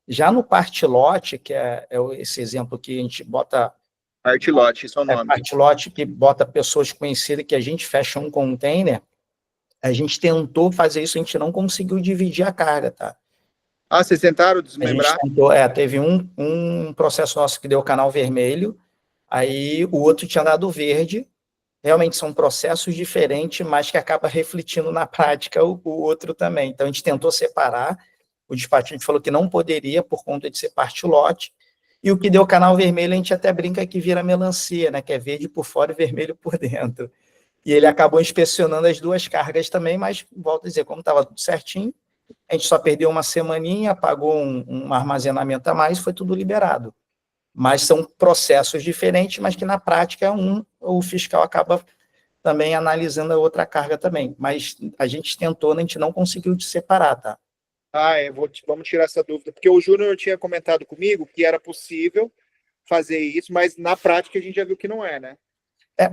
Já no part-lote, que é esse exemplo que a gente bota... Part-lote, isso é o nome. Part-lote, que bota pessoas conhecidas, que a gente fecha um container, a gente tentou fazer isso, a gente não conseguiu dividir a carga, tá? Ah, vocês tentaram A gente desmembrar? tentou, teve um processo nosso que deu canal vermelho, aí o outro tinha dado verde. Realmente são processos diferentes, mas que acaba refletindo na prática o outro também. Então, a gente tentou separar, o despachante falou que não poderia por conta de ser part-lote, e o que deu canal vermelho, a gente até brinca que vira melancia, né, que é verde por fora e vermelho por dentro. E ele acabou inspecionando as duas cargas também, mas, volto a dizer, como estava tudo certinho, a gente só perdeu uma semaninha, pagou um armazenamento a mais, foi tudo liberado. Mas são processos diferentes, mas que na prática o fiscal acaba também analisando a outra carga também. Mas a gente tentou, a gente não conseguiu separar, tá? Vamos tirar essa dúvida, porque o Júnior tinha comentado comigo que era possível fazer isso, mas na prática a gente já viu que não é, né?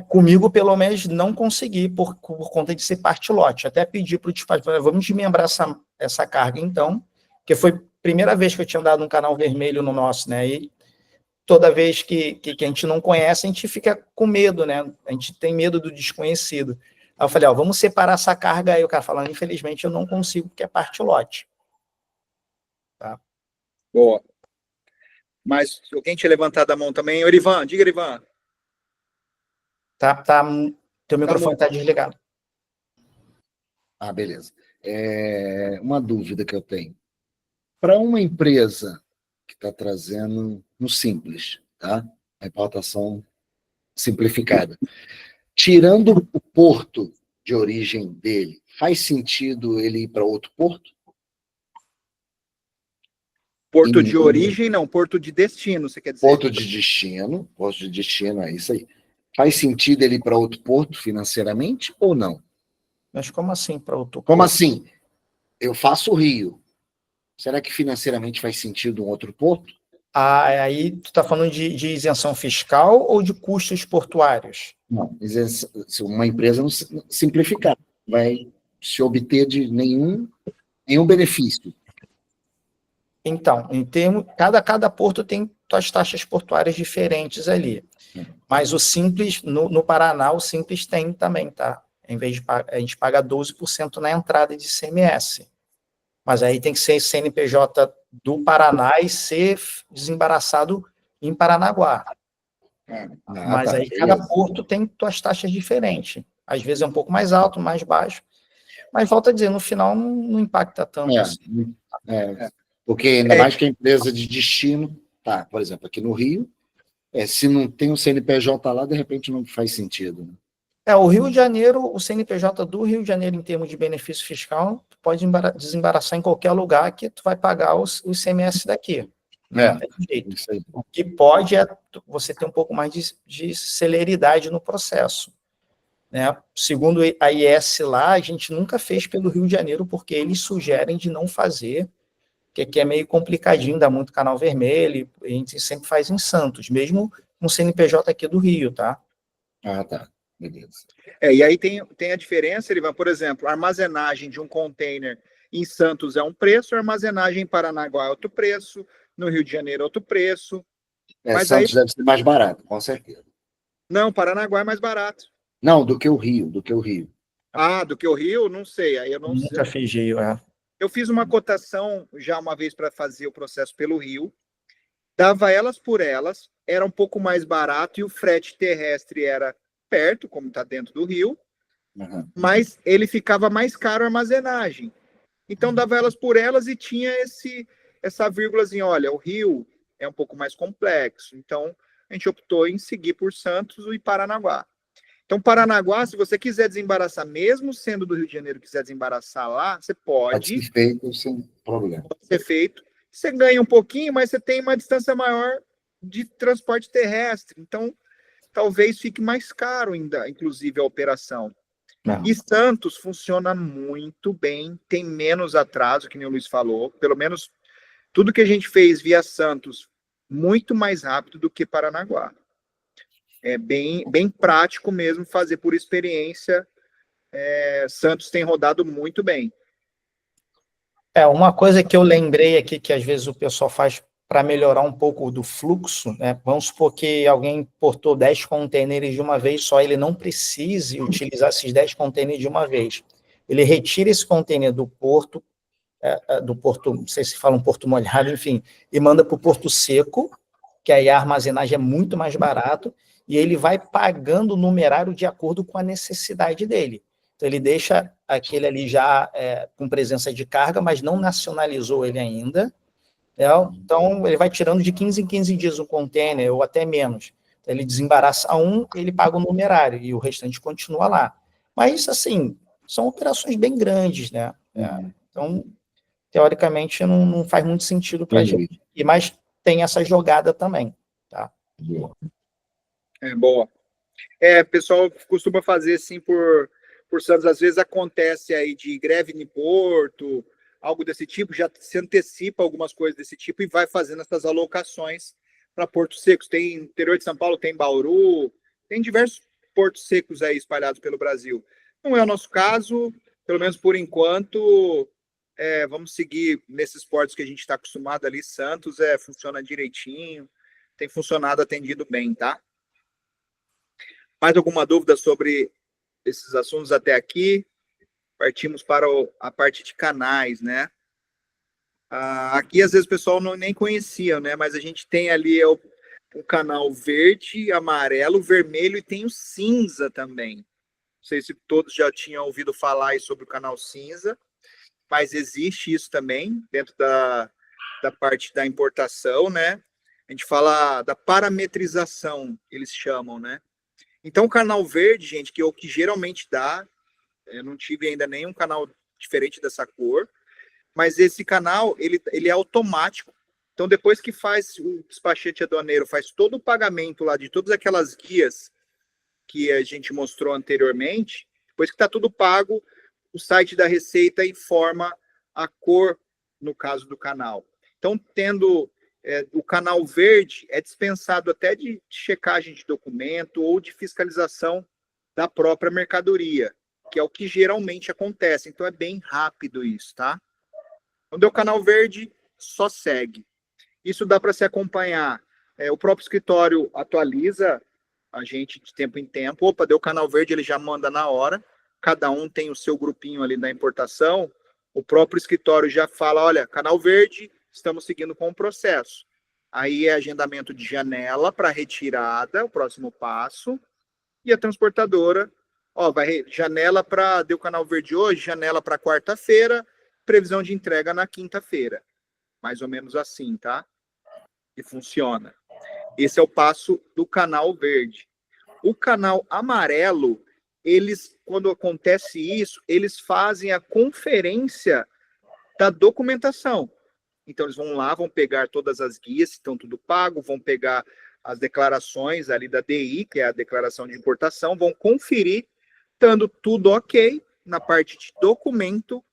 Comigo, pelo menos, não consegui por conta de ser parte-lote. Até pedi para o despachante, vamos desmembrar essa carga, então, porque foi a primeira vez que eu tinha dado um canal vermelho no nosso, né? E toda vez que a gente não conhece, a gente fica com medo, né? A gente tem medo do desconhecido. Aí eu falei, vamos separar essa carga aí. O cara falando, infelizmente, eu não consigo, porque é parte-lote. Tá? Boa. Mas alguém tinha levantado a mão também. Orivan, diga, Orivan. Teu microfone está desligado. Beleza. Uma dúvida que eu tenho. Para uma empresa que está trazendo no simples, tá? A importação simplificada. Tirando o porto de origem dele, faz sentido ele ir para outro porto? Porto de origem, não. Porto de destino, você quer dizer? Porto de destino, é isso aí. Faz sentido ele ir para outro porto financeiramente ou não? Mas como assim para outro porto? Como assim? Eu faço o Rio. Será que financeiramente faz sentido um outro porto? Aí tu está falando de isenção fiscal ou de custos portuários? Não, se uma empresa não simplificar, vai se obter de nenhum benefício. Então, cada porto tem suas taxas portuárias diferentes ali. Mas o Simples, no Paraná, o Simples tem também, tá? Em vez de a gente paga 12% na entrada de ICMS. Mas aí tem que ser CNPJ do Paraná e ser desembaraçado em Paranaguá. Mas aí cada porto tem suas taxas diferentes. Às vezes é um pouco mais alto, mais baixo. Mas volta a dizer, no final não impacta tanto assim. Porque ainda mais que a empresa de destino, tá, por exemplo, aqui no Rio, se não tem um CNPJ lá, de repente não faz sentido. Né? O Rio de Janeiro, o CNPJ do Rio de Janeiro, em termos de benefício fiscal, tu pode desembaraçar em qualquer lugar que tu vai pagar o ICMS daqui. Não tem jeito. O que pode é você ter um pouco mais de celeridade no processo. Né? Segundo a IS lá, a gente nunca fez pelo Rio de Janeiro, porque eles sugerem de não fazer, que aqui é meio complicadinho, dá muito canal vermelho, a gente sempre faz em Santos, mesmo com o CNPJ aqui do Rio, tá? Tá. Beleza. E aí tem a diferença, Elivan, por exemplo, a armazenagem de um container em Santos é um preço, a armazenagem em Paranaguá é outro preço, no Rio de Janeiro é outro preço. Mas Santos deve ser mais barato, com certeza. Não, Paranaguá é mais barato. Não, do que o Rio. Do que o Rio? Não sei, aí eu não sei. Nunca fiz Rio, Eu fiz uma cotação já uma vez para fazer o processo pelo Rio, dava elas por elas, era um pouco mais barato e o frete terrestre era perto, como está dentro do Rio, mas ele ficava mais caro a armazenagem. Então dava elas por elas e tinha essa vírgulazinha, olha, o Rio é um pouco mais complexo, então a gente optou em seguir por Santos e Paranaguá. Então, Paranaguá, se você quiser desembaraçar, mesmo sendo do Rio de Janeiro, quiser desembaraçar lá, você pode. Pode ser feito sem problema. Pode ser feito. Você ganha um pouquinho, mas você tem uma distância maior de transporte terrestre. Então, talvez fique mais caro ainda, inclusive, a operação. E Santos funciona muito bem, tem menos atraso, que nem o Luiz falou, pelo menos Tudo que a gente fez via Santos, muito mais rápido do que Paranaguá. É bem prático mesmo fazer por experiência. Santos tem rodado muito bem. Uma coisa que eu lembrei aqui, que às vezes o pessoal faz para melhorar um pouco do fluxo, né? Vamos supor que alguém importou 10 containers de uma vez só, ele não precise utilizar esses 10 containers de uma vez. Ele retira esse container do porto, não sei se fala um porto molhado, enfim, e manda para o porto seco, que aí a armazenagem é muito mais barato, e ele vai pagando o numerário de acordo com a necessidade dele. Então, ele deixa aquele ali já com presença de carga, mas não nacionalizou ele ainda. Né? Então, ele vai tirando de 15 em 15 dias um container, ou até menos. Então, ele desembaraça um, ele paga o numerário, e o restante continua lá. Mas, assim, são operações bem grandes, né? Então, teoricamente, não faz muito sentido para a gente. Mas tem essa jogada também. Tá? Boa. Pessoal costuma fazer assim por Santos. Às vezes acontece aí de greve em Porto, algo desse tipo, já se antecipa algumas coisas desse tipo e vai fazendo essas alocações para portos secos. Tem no interior de São Paulo, tem Bauru, tem diversos portos secos aí espalhados pelo Brasil. Não é o nosso caso, pelo menos por enquanto. Vamos seguir nesses portos que a gente está acostumado ali. Santos funciona direitinho, tem funcionado, atendido bem, tá? Mais alguma dúvida sobre esses assuntos até aqui? Partimos para a parte de canais, né? Aqui, às vezes, o pessoal nem conhecia, né? Mas a gente tem ali o canal verde, amarelo, vermelho e tem o cinza também. Não sei se todos já tinham ouvido falar aí sobre o canal cinza, mas existe isso também dentro da parte da importação, né? A gente fala da parametrização, eles chamam, né? Então, o canal verde, gente, que é o que geralmente dá, eu não tive ainda nenhum canal diferente dessa cor, mas esse canal, ele é automático. Então, depois que faz o despachante aduaneiro, faz todo o pagamento lá de todas aquelas guias que a gente mostrou anteriormente, depois que está tudo pago, o site da Receita informa a cor, no caso do canal. Então, tendo o canal verde, é dispensado até de checagem de documento ou de fiscalização da própria mercadoria, que é o que geralmente acontece. Então, é bem rápido isso, tá? Quando deu o canal verde, só segue. Isso dá para se acompanhar. O próprio escritório atualiza a gente de tempo em tempo. Opa, deu canal verde, ele já manda na hora. Cada um tem o seu grupinho ali da importação. O próprio escritório já fala, olha, canal verde, estamos seguindo com o processo. Aí é agendamento de janela para retirada, o próximo passo. E a transportadora, vai janela para, deu canal verde hoje, janela para quarta-feira, previsão de entrega na quinta-feira. Mais ou menos assim, tá? E funciona. Esse é o passo do canal verde. O canal amarelo, quando acontece isso, eles fazem a conferência da documentação. Então, eles vão lá, vão pegar todas as guias, estão tudo pago, vão pegar as declarações ali da DI, que é a declaração de importação, vão conferir, estando tudo ok na parte de documento.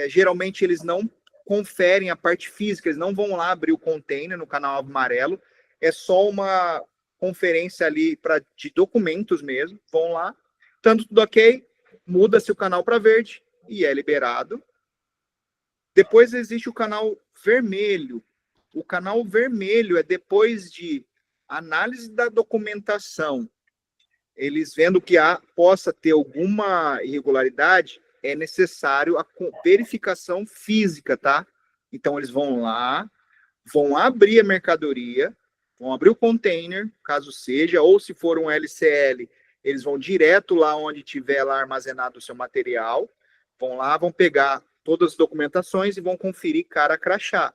Geralmente, eles não conferem a parte física, eles não vão lá abrir o container no canal amarelo, é só uma conferência ali de documentos mesmo, vão lá, estando tudo ok, muda-se o canal para verde e é liberado. Depois existe o canal vermelho. O canal vermelho é depois de análise da documentação. Eles vendo que possa ter alguma irregularidade, é necessário a verificação física, tá? Então, eles vão lá, vão abrir a mercadoria, vão abrir o container, caso seja, ou se for um LCL, eles vão direto lá onde tiver lá armazenado o seu material, vão lá, vão pegar todas as documentações e vão conferir cara a crachá.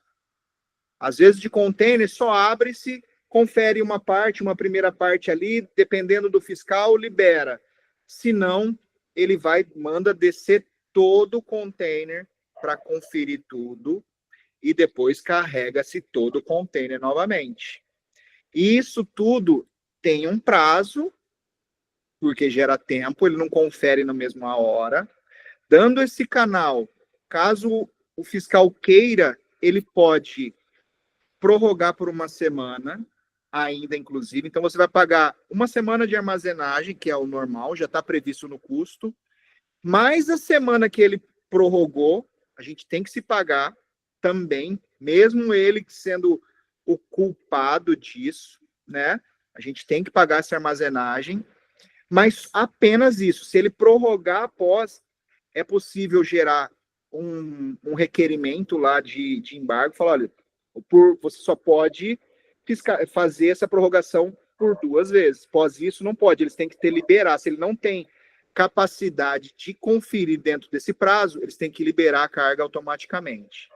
Às vezes de container só abre-se, confere uma primeira parte ali, dependendo do fiscal, libera. Se não, ele manda descer todo o container para conferir tudo e depois carrega-se todo o container novamente. Isso tudo tem um prazo, porque gera tempo, ele não confere na mesma hora. Dando esse canal, caso o fiscal queira ele pode prorrogar por uma semana, ainda inclusive. Então, você vai pagar uma semana de armazenagem, que é o normal, já está previsto no custo, mais a semana que ele prorrogou, a gente tem que se pagar também, mesmo ele sendo o culpado disso, né? A gente tem que pagar essa armazenagem, mas apenas isso. Se ele prorrogar após, é possível gerar um requerimento lá de embargo, falar, olha, você só pode fazer essa prorrogação por 2 vezes. Após isso, não pode. Eles têm que liberar. Se ele não tem capacidade de conferir dentro desse prazo, eles têm que liberar a carga automaticamente.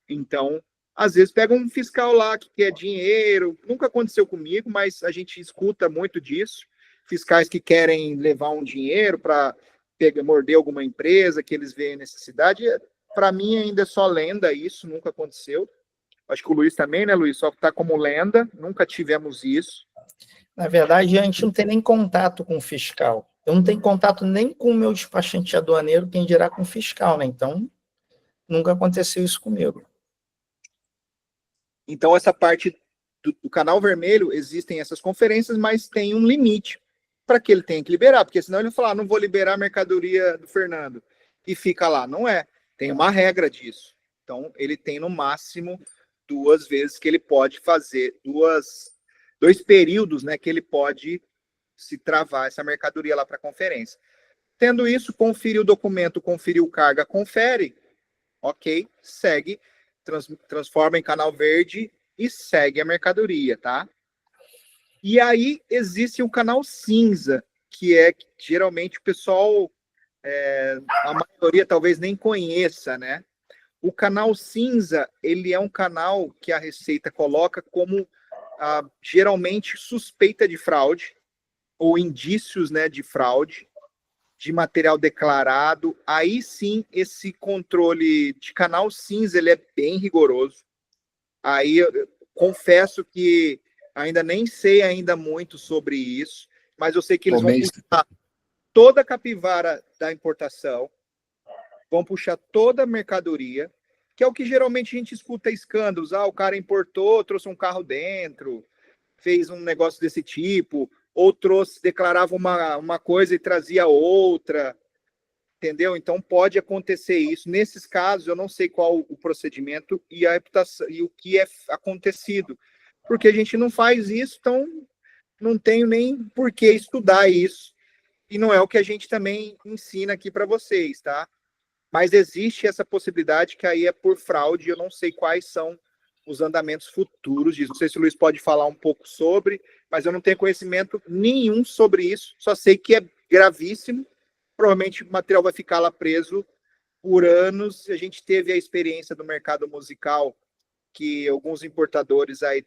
Então, às vezes pega um fiscal lá que quer dinheiro, nunca aconteceu comigo, mas a gente escuta muito disso, fiscais que querem levar um dinheiro para morder alguma empresa, que eles veem necessidade. Para mim ainda é só lenda isso, nunca aconteceu. Acho que o Luiz também, né, Luiz? Só está como lenda, nunca tivemos isso. Na verdade, a gente não tem nem contato com o fiscal. Eu não tenho contato nem com o meu despachante aduaneiro, quem dirá com o fiscal, né? Então, nunca aconteceu isso comigo. Então, essa parte do canal vermelho, existem essas conferências, mas tem um limite para que ele tenha que liberar, porque senão ele vai falar, não vou liberar a mercadoria do Fernando, e fica lá. Não é. Tem uma regra disso. Então, ele tem no máximo 2 vezes que ele pode fazer, 2 períodos, né, que ele pode se travar essa mercadoria lá para a conferência. Tendo isso, conferiu o documento, conferiu carga, confere, ok, segue, transforma em canal verde e segue a mercadoria, tá? E aí existe um canal cinza, que é que geralmente o pessoal, a maioria talvez nem conheça, né? O canal cinza, ele é um canal que a Receita coloca como geralmente suspeita de fraude, ou indícios, né, de fraude, de material declarado. Aí sim, esse controle de canal cinza, ele é bem rigoroso. Aí eu confesso que ainda nem sei ainda muito sobre isso, mas eu sei que eles vão puxar toda a capivara da importação, vão puxar toda a mercadoria, que é o que geralmente a gente escuta escândalos. O cara importou, trouxe um carro dentro, fez um negócio desse tipo, ou declarava uma coisa e trazia outra, entendeu? Então pode acontecer isso. Nesses casos, eu não sei qual o procedimento e a reputação e o que é acontecido, porque a gente não faz isso, então não tenho nem por que estudar isso. E não é o que a gente também ensina aqui para vocês, tá? Mas existe essa possibilidade que aí é por fraude, eu não sei quais são os andamentos futuros disso. Não sei se o Luiz pode falar um pouco sobre, mas eu não tenho conhecimento nenhum sobre isso, só sei que é gravíssimo, provavelmente o material vai ficar lá preso por anos. A gente teve a experiência do mercado musical, que alguns importadores aí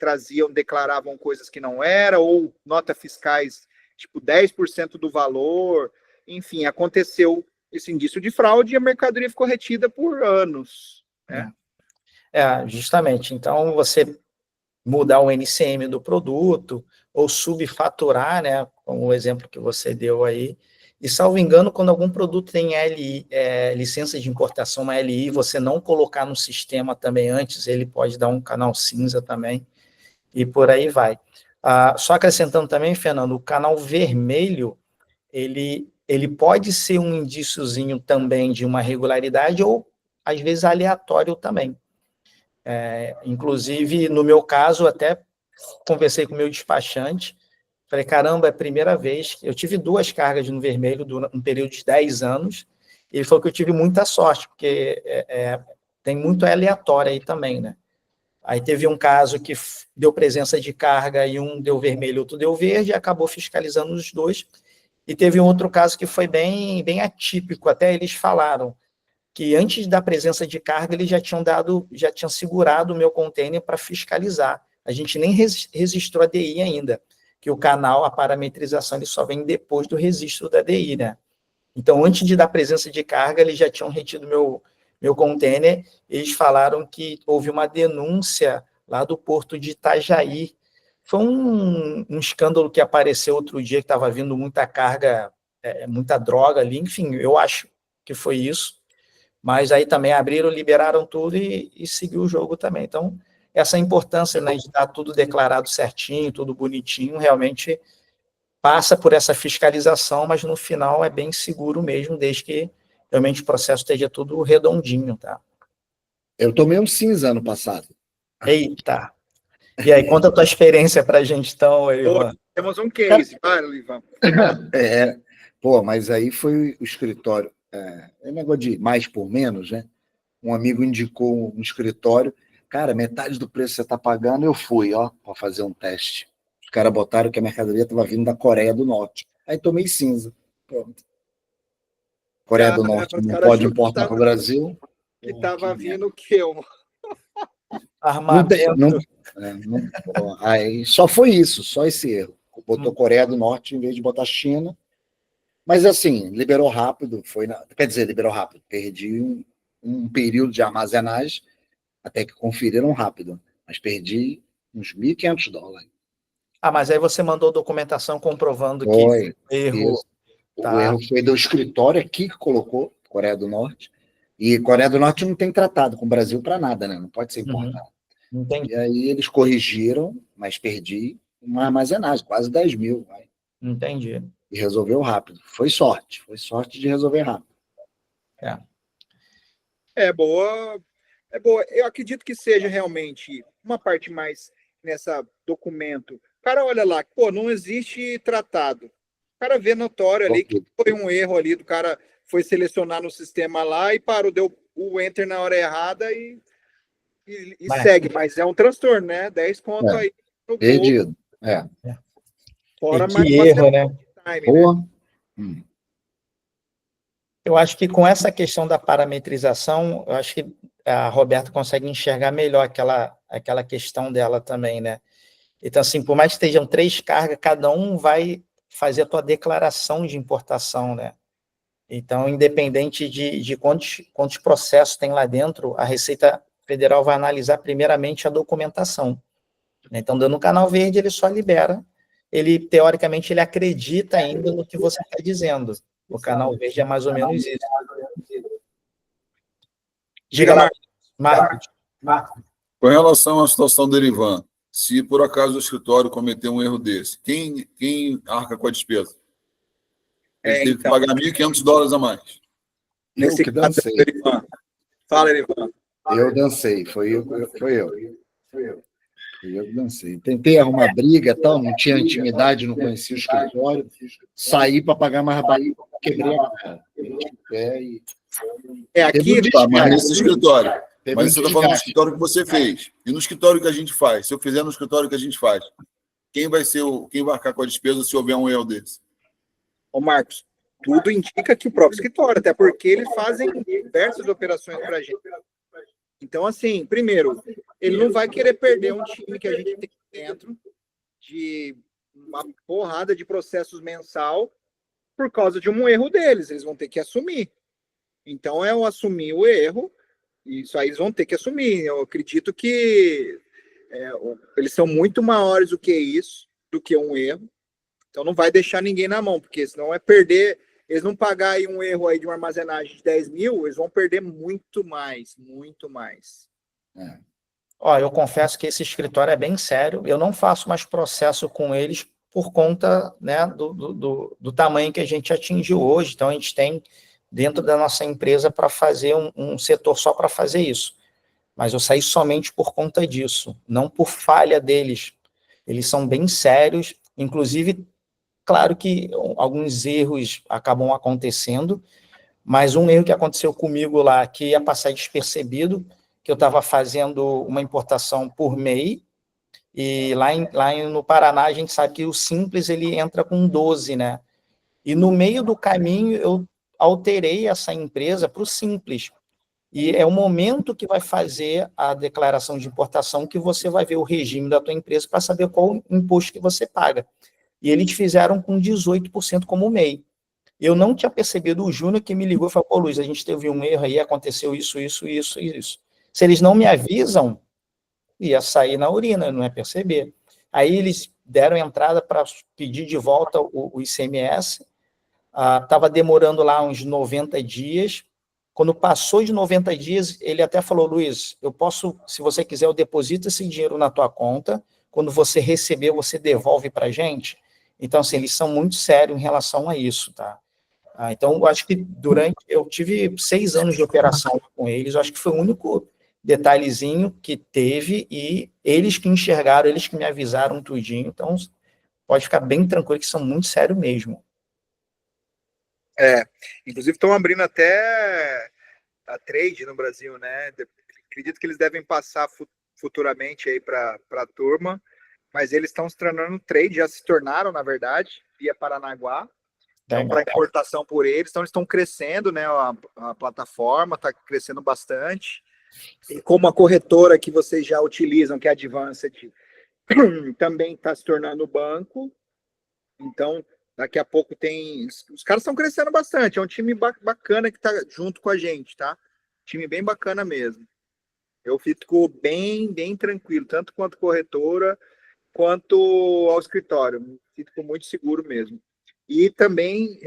declaravam coisas que não era, ou nota fiscais, tipo 10% do valor, enfim, aconteceu esse indício de fraude e a mercadoria ficou retida por anos, né? Justamente. Então, você mudar o NCM do produto, ou subfaturar, né, como o exemplo que você deu aí, e, salvo engano, quando algum produto tem LI, licença de importação, uma LI, você não colocar no sistema também antes, ele pode dar um canal cinza também, e por aí vai. Só acrescentando também, Fernando, o canal vermelho, ele pode ser um indíciozinho também de uma regularidade, ou, às vezes, aleatório também. Inclusive, no meu caso, até conversei com o meu despachante, falei, caramba, é a primeira vez, eu tive 2 cargas no vermelho durante um período de 10 anos, e ele falou que eu tive muita sorte, porque tem muito aleatório aí também, né? Aí teve um caso que deu presença de carga e um deu vermelho, outro deu verde, e acabou fiscalizando os 2, e teve um outro caso que foi bem, bem atípico, até eles falaram, que antes da presença de carga, eles já tinham segurado o meu container para fiscalizar. A gente nem registrou a DI ainda, que o canal, a parametrização, ele só vem depois do registro da DI, né? Então, antes de dar presença de carga, eles já tinham retido meu container, eles falaram que houve uma denúncia lá do porto de Itajaí. Foi um escândalo que apareceu outro dia, que estava vindo muita carga, muita droga ali, enfim, eu acho que foi isso. mas aí também abriram, liberaram tudo e seguiu o jogo também. Então, essa importância, né, de estar tudo declarado certinho, tudo bonitinho, realmente passa por essa fiscalização, mas no final é bem seguro mesmo, desde que realmente o processo esteja tudo redondinho, tá? Eu tomei um cinza ano passado. Eita! E aí, conta a tua experiência para a gente, então, Ivan. Temos um case, vai, Ivan. Mas aí foi o escritório. É negócio de mais por menos, né? Um amigo indicou um escritório. Cara, metade do preço que você está pagando, eu fui, para fazer um teste. Os caras botaram que a mercadoria estava vindo da Coreia do Norte. Aí tomei cinza. Pronto. Coreia do Norte não pode importar para o Brasil. Que estava vindo o quê? Armamento. Aí só foi isso, só esse erro. Botou Coreia do Norte em vez de botar China. Mas assim, liberou rápido. Quer dizer, liberou rápido. Perdi um período de armazenagem até que conferiram rápido. Mas perdi uns $1.500. Mas aí você mandou documentação comprovando que o erro... O erro foi do escritório aqui que colocou, Coreia do Norte. E Coreia do Norte não tem tratado com o Brasil para nada, né? Não pode ser importado. Entendi. E aí eles corrigiram, mas perdi uma armazenagem, quase 10 mil. Entendi. E resolveu rápido. Foi sorte de resolver rápido. É boa. Eu acredito que seja realmente uma parte mais nessa documento. O cara olha lá, não existe tratado. O cara vê notório ali que foi um erro ali, do cara foi selecionar no sistema lá e parou, deu o enter na hora errada e segue. Mas é um transtorno, né? 10 conto aí. Perdido. Fora que mais erro, né? Boa. Né? Eu acho que com essa questão da parametrização, eu acho que a Roberta consegue enxergar melhor aquela questão dela também, né? Então, assim, por mais que estejam 3 cargas, cada um vai fazer a tua declaração de importação, né? Então, independente de quantos processos tem lá dentro, a Receita Federal vai analisar primeiramente a documentação. Então, dando um canal verde, ele só libera. Ele, teoricamente, ele acredita ainda no que você está dizendo. O canal verde é mais ou menos isso. Diga lá, Marcos. Com relação à situação do Erivan, se por acaso o escritório cometer um erro desse, quem arca com a despesa? Ele teve que pagar $1.500 a mais. Nesse caso, Erivan. Fala, Erivan. Eu dancei, foi eu. Eu dancei. Tentei arrumar briga e tal, não tinha intimidade, não conhecia o escritório. Saí para pagar mais barato, quebrei a cara. Aqui, mas nesse escritório. Mas você está falando do escritório que você fez. E no escritório que a gente faz? Se eu fizer no escritório que a gente faz, quem vai arcar com a despesa se houver um erro desse? Ô, Marcos, tudo indica que o próprio escritório, até porque eles fazem diversas operações para a gente. Então, assim, primeiro, ele não vai querer perder um time que a gente tem dentro de uma porrada de processos mensal por causa de um erro deles. Eles vão ter que assumir. Então, assumir o erro, isso aí eles vão ter que assumir. Eu acredito que eles são muito maiores do que isso, do que um erro. Então, não vai deixar ninguém na mão, porque senão é perder... Eles não pagarem um erro aí de uma armazenagem de 10 mil, eles vão perder muito mais, muito mais. Eu confesso que esse escritório é bem sério. Eu não faço mais processo com eles por conta, né, do tamanho que a gente atingiu hoje. Então, a gente tem dentro da nossa empresa para fazer um setor só para fazer isso. Mas eu saí somente por conta disso, não por falha deles. Eles são bem sérios, inclusive... Claro que alguns erros acabam acontecendo, mas um erro que aconteceu comigo lá, que ia passar despercebido, que eu estava fazendo uma importação por MEI, e lá no Paraná a gente sabe que o Simples ele entra com 12, né? E no meio do caminho eu alterei essa empresa para o Simples. E é o momento que vai fazer a declaração de importação que você vai ver o regime da tua empresa para saber qual o imposto que você paga. E eles fizeram com 18% como MEI. Eu não tinha percebido, o Júnior que me ligou e falou, Luiz, a gente teve um erro aí, aconteceu isso. Se eles não me avisam, ia sair na urina, não ia perceber. Aí eles deram entrada para pedir de volta o ICMS, estava demorando lá uns 90 dias, Quando passou de 90 dias, ele até falou, Luiz, eu posso, se você quiser, eu deposito esse dinheiro na tua conta, quando você receber, você devolve para a gente. Então, assim, eles são muito sérios em relação a isso, tá? Então, eu acho que eu tive 6 anos de operação com eles, eu acho que foi o único detalhezinho que teve, e eles que enxergaram, eles que me avisaram tudinho, então pode ficar bem tranquilo que são muito sérios mesmo. Inclusive estão abrindo até a trade no Brasil, né? Acredito que eles devem passar futuramente aí para a turma, mas eles estão se tornando trade, já se tornaram, na verdade, via Paranaguá. Então, para importação por eles, então eles estão crescendo, né? A plataforma está crescendo bastante. E como a corretora que vocês já utilizam, que é a Advanced, também está se tornando banco. Então, daqui a pouco tem. Os caras estão crescendo bastante. É um time bacana que está junto com a gente, tá? Time bem bacana mesmo. Eu fico bem tranquilo, tanto quanto corretora, quanto ao escritório. Fico muito seguro mesmo. E também,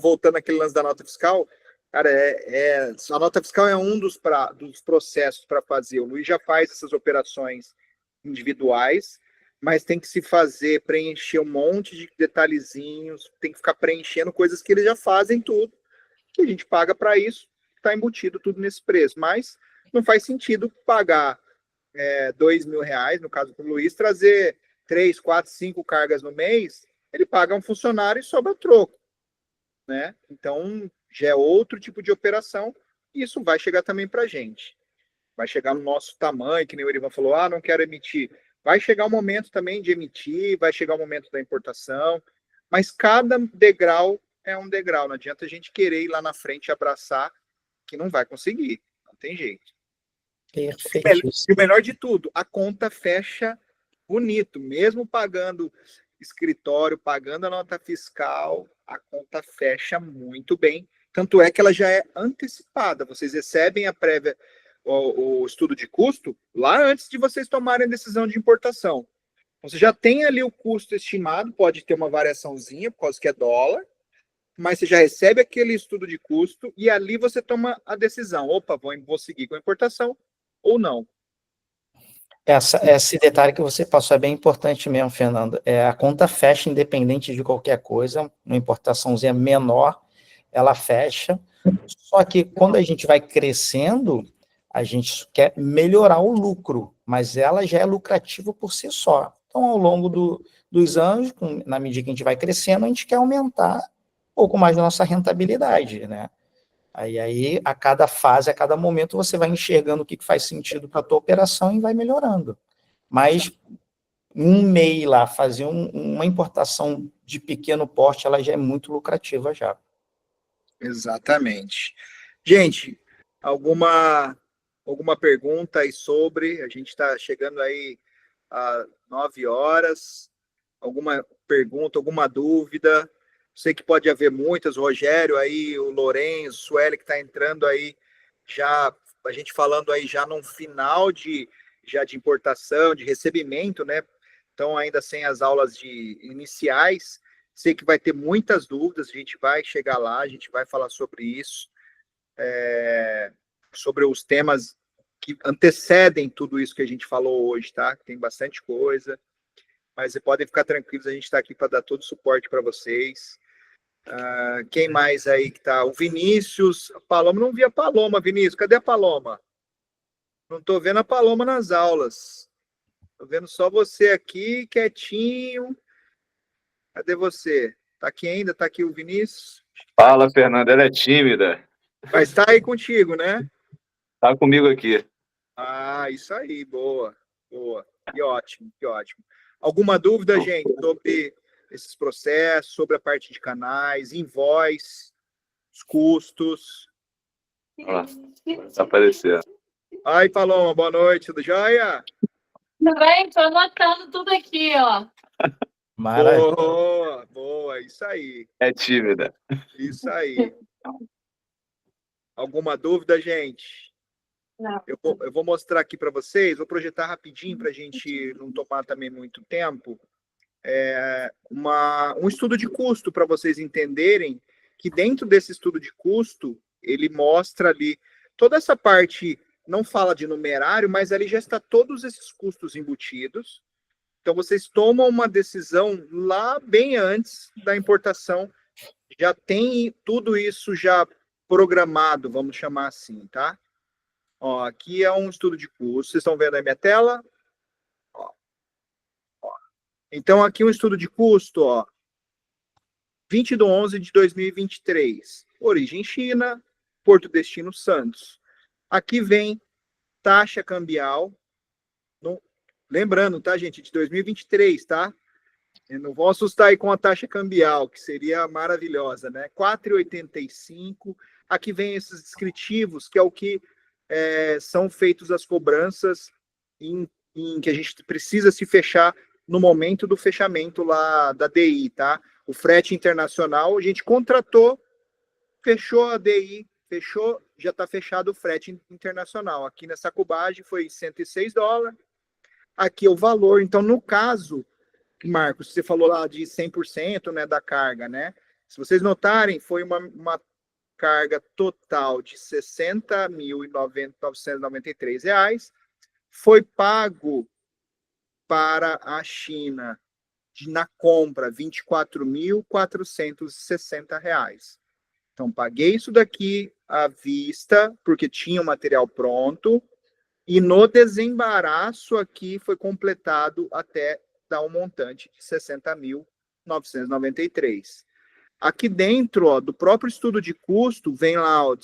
voltando àquele lance da nota fiscal, cara, a nota fiscal é um dos processos para fazer. O Luiz já faz essas operações individuais, mas tem que se preencher um monte de detalhezinhos, tem que ficar preenchendo coisas que eles já fazem tudo, que a gente paga para isso, está embutido tudo nesse preço. Mas não faz sentido pagar R$2.000, no caso do Luiz, trazer 3, 4, 5 cargas no mês, ele paga um funcionário e sobra troco, né? Então, já é outro tipo de operação, e isso vai chegar também para a gente. Vai chegar no nosso tamanho, que nem o Erivan falou, não quero emitir. Vai chegar o momento também de emitir, vai chegar o momento da importação, mas cada degrau é um degrau. Não adianta a gente querer ir lá na frente e abraçar, que não vai conseguir, não tem jeito. Perfeito. E o melhor de tudo, a conta fecha bonito, mesmo pagando escritório, pagando a nota fiscal, a conta fecha muito bem. Tanto é que ela já é antecipada. Vocês recebem a prévia, o estudo de custo, lá antes de vocês tomarem a decisão de importação. Você já tem ali o custo estimado, pode ter uma variaçãozinha, por causa que é dólar, mas você já recebe aquele estudo de custo e ali você toma a decisão. Opa, vou seguir com a importação ou não. Esse detalhe que você passou é bem importante mesmo, Fernando. A conta fecha independente de qualquer coisa, uma importaçãozinha menor, ela fecha. Só que quando a gente vai crescendo, a gente quer melhorar o lucro, mas ela já é lucrativa por si só. Então, ao longo dos anos, na medida que a gente vai crescendo, a gente quer aumentar um pouco mais a nossa rentabilidade, né? Aí, a cada fase, a cada momento, você vai enxergando o que faz sentido para a tua operação e vai melhorando. Mas um MEI lá, fazer uma importação de pequeno porte, ela já é muito lucrativa já. Exatamente. Gente, alguma pergunta aí sobre? A gente está chegando aí a 9 horas. Alguma pergunta, alguma dúvida? Sei que pode haver muitas, o Rogério aí, o Lourenço, o Sueli que está entrando aí, já a gente falando aí já num final de importação, de recebimento, né? Então, ainda sem as aulas iniciais, sei que vai ter muitas dúvidas, a gente vai chegar lá, a gente vai falar sobre isso, sobre os temas que antecedem tudo isso que a gente falou hoje, tá? Tem bastante coisa, mas vocês podem ficar tranquilos, a gente está aqui para dar todo o suporte para vocês. Quem mais aí que tá? O Vinícius, a Paloma, não vi a Paloma, Vinícius, cadê a Paloma? Não estou vendo a Paloma nas aulas. Estou vendo só você aqui, quietinho. Cadê você? Tá aqui ainda? Tá aqui o Vinícius? Fala, Fernanda, ela é tímida. Mas tá aí contigo, né? Tá comigo aqui. Isso aí, boa. Que ótimo. Alguma dúvida, gente, sobre esses processos, sobre a parte de canais, invoice, os custos? Olha lá, tá aparecendo. Ai, Paloma, boa noite, tudo jóia? Tudo bem? Estou anotando tudo aqui, ó. Maravilha. Boa, isso aí. É tímida. Isso aí. Alguma dúvida, gente? Não. Eu vou mostrar aqui para vocês, vou projetar rapidinho para a gente não tomar também muito tempo. Um estudo de custo para vocês entenderem que dentro desse estudo de custo ele mostra ali toda essa parte, não fala de numerário, mas ali já está todos esses custos embutidos. Então, vocês tomam uma decisão lá bem antes da importação, já tem tudo isso já programado, vamos chamar assim, tá? Ó, aqui é um estudo de custo, vocês estão vendo aí minha tela? Ó. Então, aqui um estudo de custo, ó, 20/11/2023, origem China, Porto Destino Santos. Aqui vem taxa cambial, lembrando, tá, gente, de 2023, tá? E não vão assustar aí com a taxa cambial, que seria maravilhosa, né? 4,85. Aqui vem esses descritivos, que é o que são feitos as cobranças em que a gente precisa se fechar no momento do fechamento lá da DI, tá? O frete internacional, a gente contratou, fechou a DI, fechou, já está fechado o frete internacional. Aqui nessa cubagem foi $106. Aqui é o valor. Então, no caso, Marcos, você falou lá de 100%, né, da carga, né? Se vocês notarem, foi uma carga total de R$ 60.993. Foi pago para a China na compra R$ 24.460. Então, paguei isso daqui à vista, porque tinha o material pronto, e no desembaraço aqui foi completado até dar um montante de 60.993. Aqui dentro, ó, do próprio estudo de custo, vem lá o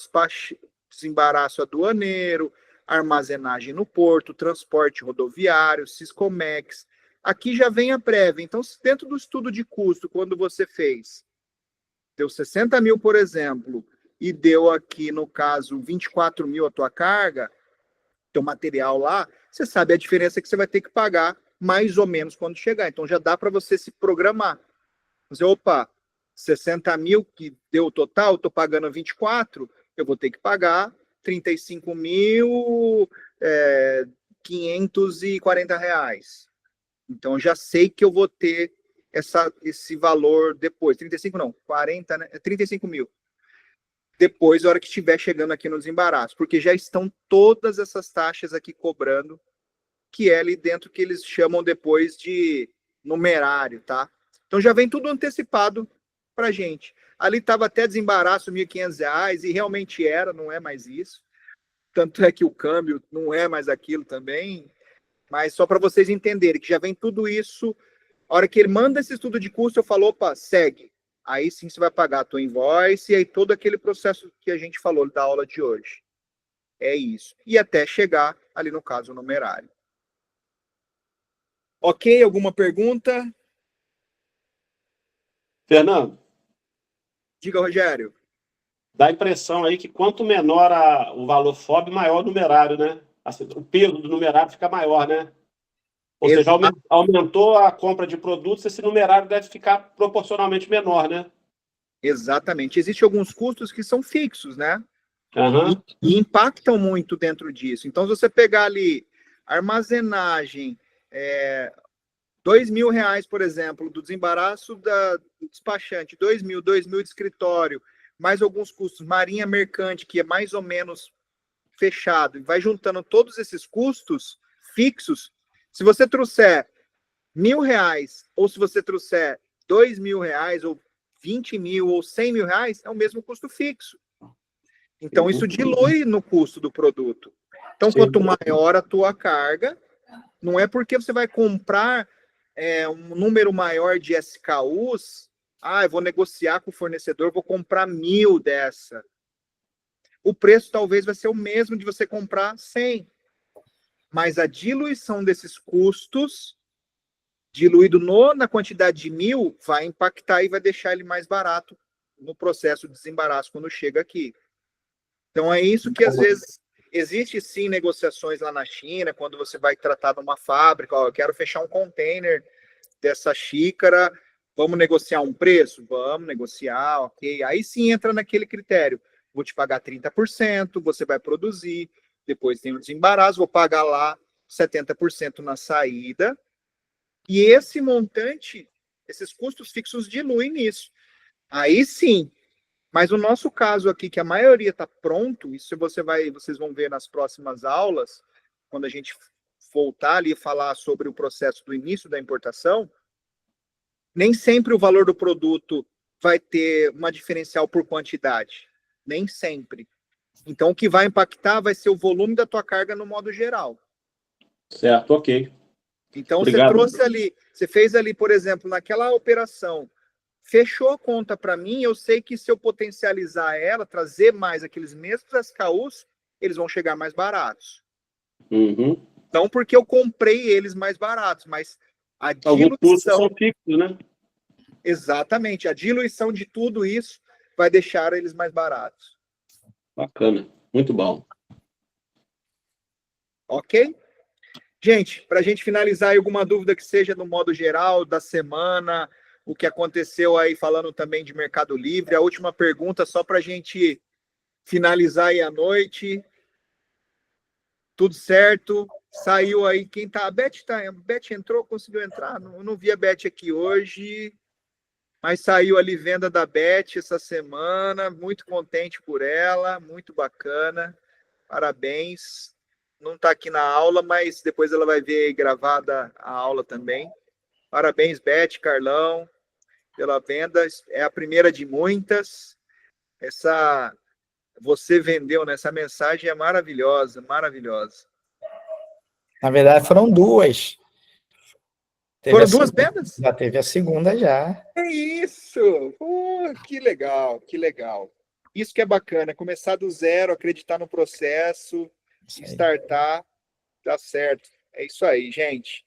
desembaraço aduaneiro, armazenagem no porto, transporte rodoviário, Siscomex. Aqui já vem a prévia. Então, se dentro do estudo de custo, quando você fez, deu 60 mil, por exemplo, e deu aqui, no caso, 24 mil a tua carga, teu material lá, você sabe a diferença que você vai ter que pagar mais ou menos quando chegar. Então, já dá para você se programar. Você, opa, 60 mil que deu o total, estou pagando 24, eu vou ter que pagar 35.540 reais. Então, eu já sei que eu vou ter esse valor depois. 35 não, 40, né? 35 mil. Depois, na hora que estiver chegando aqui no desembaraço. Porque já estão todas essas taxas aqui cobrando, que é ali dentro que eles chamam depois de numerário, tá? Então, já vem tudo antecipado pra gente. Ali estava até desembaraço R$ 1.500, e realmente era, não é mais isso. Tanto é que o câmbio não é mais aquilo também. Mas só para vocês entenderem que já vem tudo isso. A hora que ele manda esse estudo de custo, eu falo, opa, segue. Aí sim você vai pagar a tua invoice e aí todo aquele processo que a gente falou da aula de hoje. É isso. E até chegar ali no caso o numerário. Ok? Alguma pergunta? Fernando, Diga, Rogério. dá a impressão aí que quanto menor o valor FOB, maior o numerário, né? Assim, o peso do numerário fica maior, né? Ou seja, aumentou a compra de produtos, esse numerário deve ficar proporcionalmente menor, né? Exatamente. Existem alguns custos que são fixos, né? Uhum. E impactam muito dentro disso. Então, se você pegar ali armazenagem, R$2.000, por exemplo, do desembaraço do despachante, 2.000 de escritório, mais alguns custos, marinha mercante, que é mais ou menos fechado, e vai juntando todos esses custos fixos. Se você trouxer R$1.000, ou se você trouxer R$2.000, ou 20 mil, ou 100 mil reais, é o mesmo custo fixo. Então, isso dilui no custo do produto. Então, quanto maior a tua carga, não é porque você vai comprar um número maior de SKUs, eu vou negociar com o fornecedor, vou comprar 1.000 dessa. O preço talvez vai ser o mesmo de você comprar 100. Mas a diluição desses custos, diluído na quantidade de 1.000, vai impactar e vai deixar ele mais barato no processo de desembaraço quando chega aqui. Então é isso que às vezes existe sim negociações lá na China, quando você vai tratar de uma fábrica, eu quero fechar um container dessa xícara, vamos negociar um preço? Vamos negociar, ok. Aí sim entra naquele critério, vou te pagar 30%, você vai produzir, depois tem o desembaraço, vou pagar lá 70% na saída, e esse montante, esses custos fixos diluem nisso. Aí sim, Mas o nosso caso aqui, que a maioria está pronto, isso vocês vão ver nas próximas aulas, quando a gente voltar ali e falar sobre o processo do início da importação, nem sempre o valor do produto vai ter uma diferencial por quantidade. Nem sempre. Então, o que vai impactar vai ser o volume da tua carga no modo geral. Certo, ok. Então, Obrigado. você trouxe ali, você fez ali, por exemplo, naquela operação, fechou a conta para mim, eu sei que se eu potencializar ela, trazer mais aqueles mesmos SKUs, eles vão chegar mais baratos. Uhum. Não porque eu comprei eles mais baratos, mas a Alguns custos diluição... são fixos, né? Exatamente, a diluição de tudo isso vai deixar eles mais baratos. Bacana, muito bom. Ok? Gente, para a gente finalizar aí, alguma dúvida que seja no modo geral da semana, o que aconteceu aí falando também de Mercado Livre, a última pergunta só para a gente finalizar aí a noite. Tudo certo? Saiu aí, quem tá? A Beth entrou, conseguiu entrar? Não vi a Beth aqui hoje, mas saiu ali venda da Beth essa semana, muito contente por ela, muito bacana, parabéns. Não está aqui na aula, mas depois ela vai ver gravada a aula também. Parabéns, Beth, Carlão, pela venda. É a primeira de muitas. Você vendeu, né? Essa mensagem é maravilhosa, maravilhosa. Na verdade, foram duas. Foram duas vendas? Já teve a segunda já. É isso! Que legal, que legal. Isso que é bacana, começar do zero, acreditar no processo, startar, dá certo. É isso aí, gente.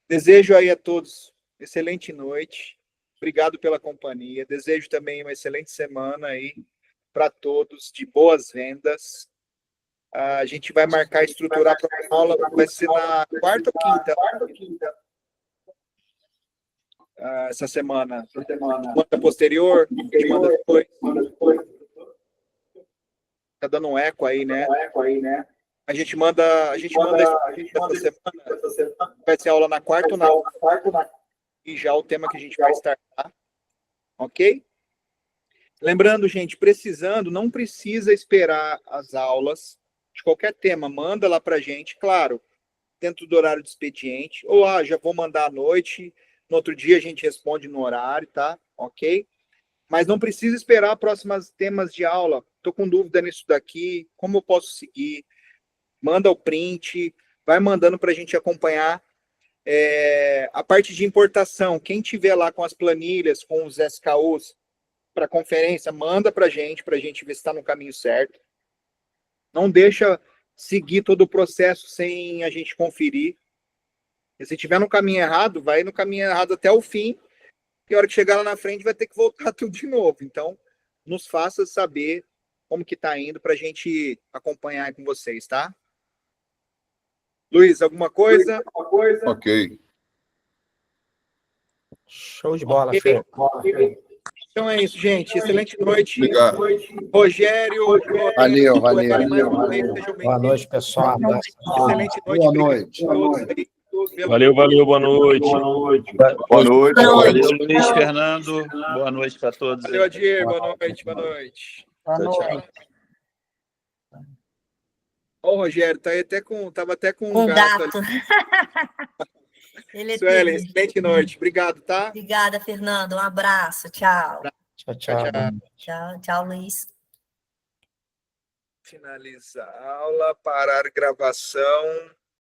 Desejo aí a todos excelente noite. Obrigado pela companhia. Desejo também uma excelente semana aí para todos, de boas vendas. A gente vai marcar e estruturar para a aula, vai ser na quarta ou quinta? Essa semana. Manda posterior, manda depois. Tá dando um eco aí, né? A gente manda essa semana. Vai ser aula na quarta ou na e já o tema que a gente vai startar. Ok? Lembrando, gente, precisando, não precisa esperar as aulas de qualquer tema. Manda lá pra gente, claro, dentro do horário de expediente. Ou, já vou mandar à noite. No outro dia a gente responde no horário, tá? Ok? Mas não precisa esperar próximos temas de aula. Estou com dúvida nisso daqui. Como eu posso seguir? Manda o print. Vai mandando para a gente acompanhar. A parte de importação. Quem tiver lá com as planilhas, com os SKUs para conferência, manda para a gente ver se está no caminho certo. Não deixa seguir todo o processo sem a gente conferir. E se tiver no caminho errado, vai no caminho errado até o fim. E a hora que chegar lá na frente, vai ter que voltar tudo de novo. Então, nos faça saber como que está indo para a gente acompanhar com vocês, tá? Luiz, alguma coisa? Ok. Show de bola, Fê. Então é isso, gente. Excelente noite. Obrigado. Rogério. Valeu. Boa noite, pessoal. Um abraço. Excelente noite. Boa noite. Valeu, boa noite. Boa noite. Valeu, Luiz Fernando. Boa noite para todos. Valeu, Adir. Boa noite. Tchau. Ó, o Rogério, tava até com Um gato. ali. Ele é Suelen, terrível. excelente noite. Obrigado, tá? Obrigada, Fernando. Um abraço. Tchau. Tchau, Luiz. Finalizar a aula, parar a gravação.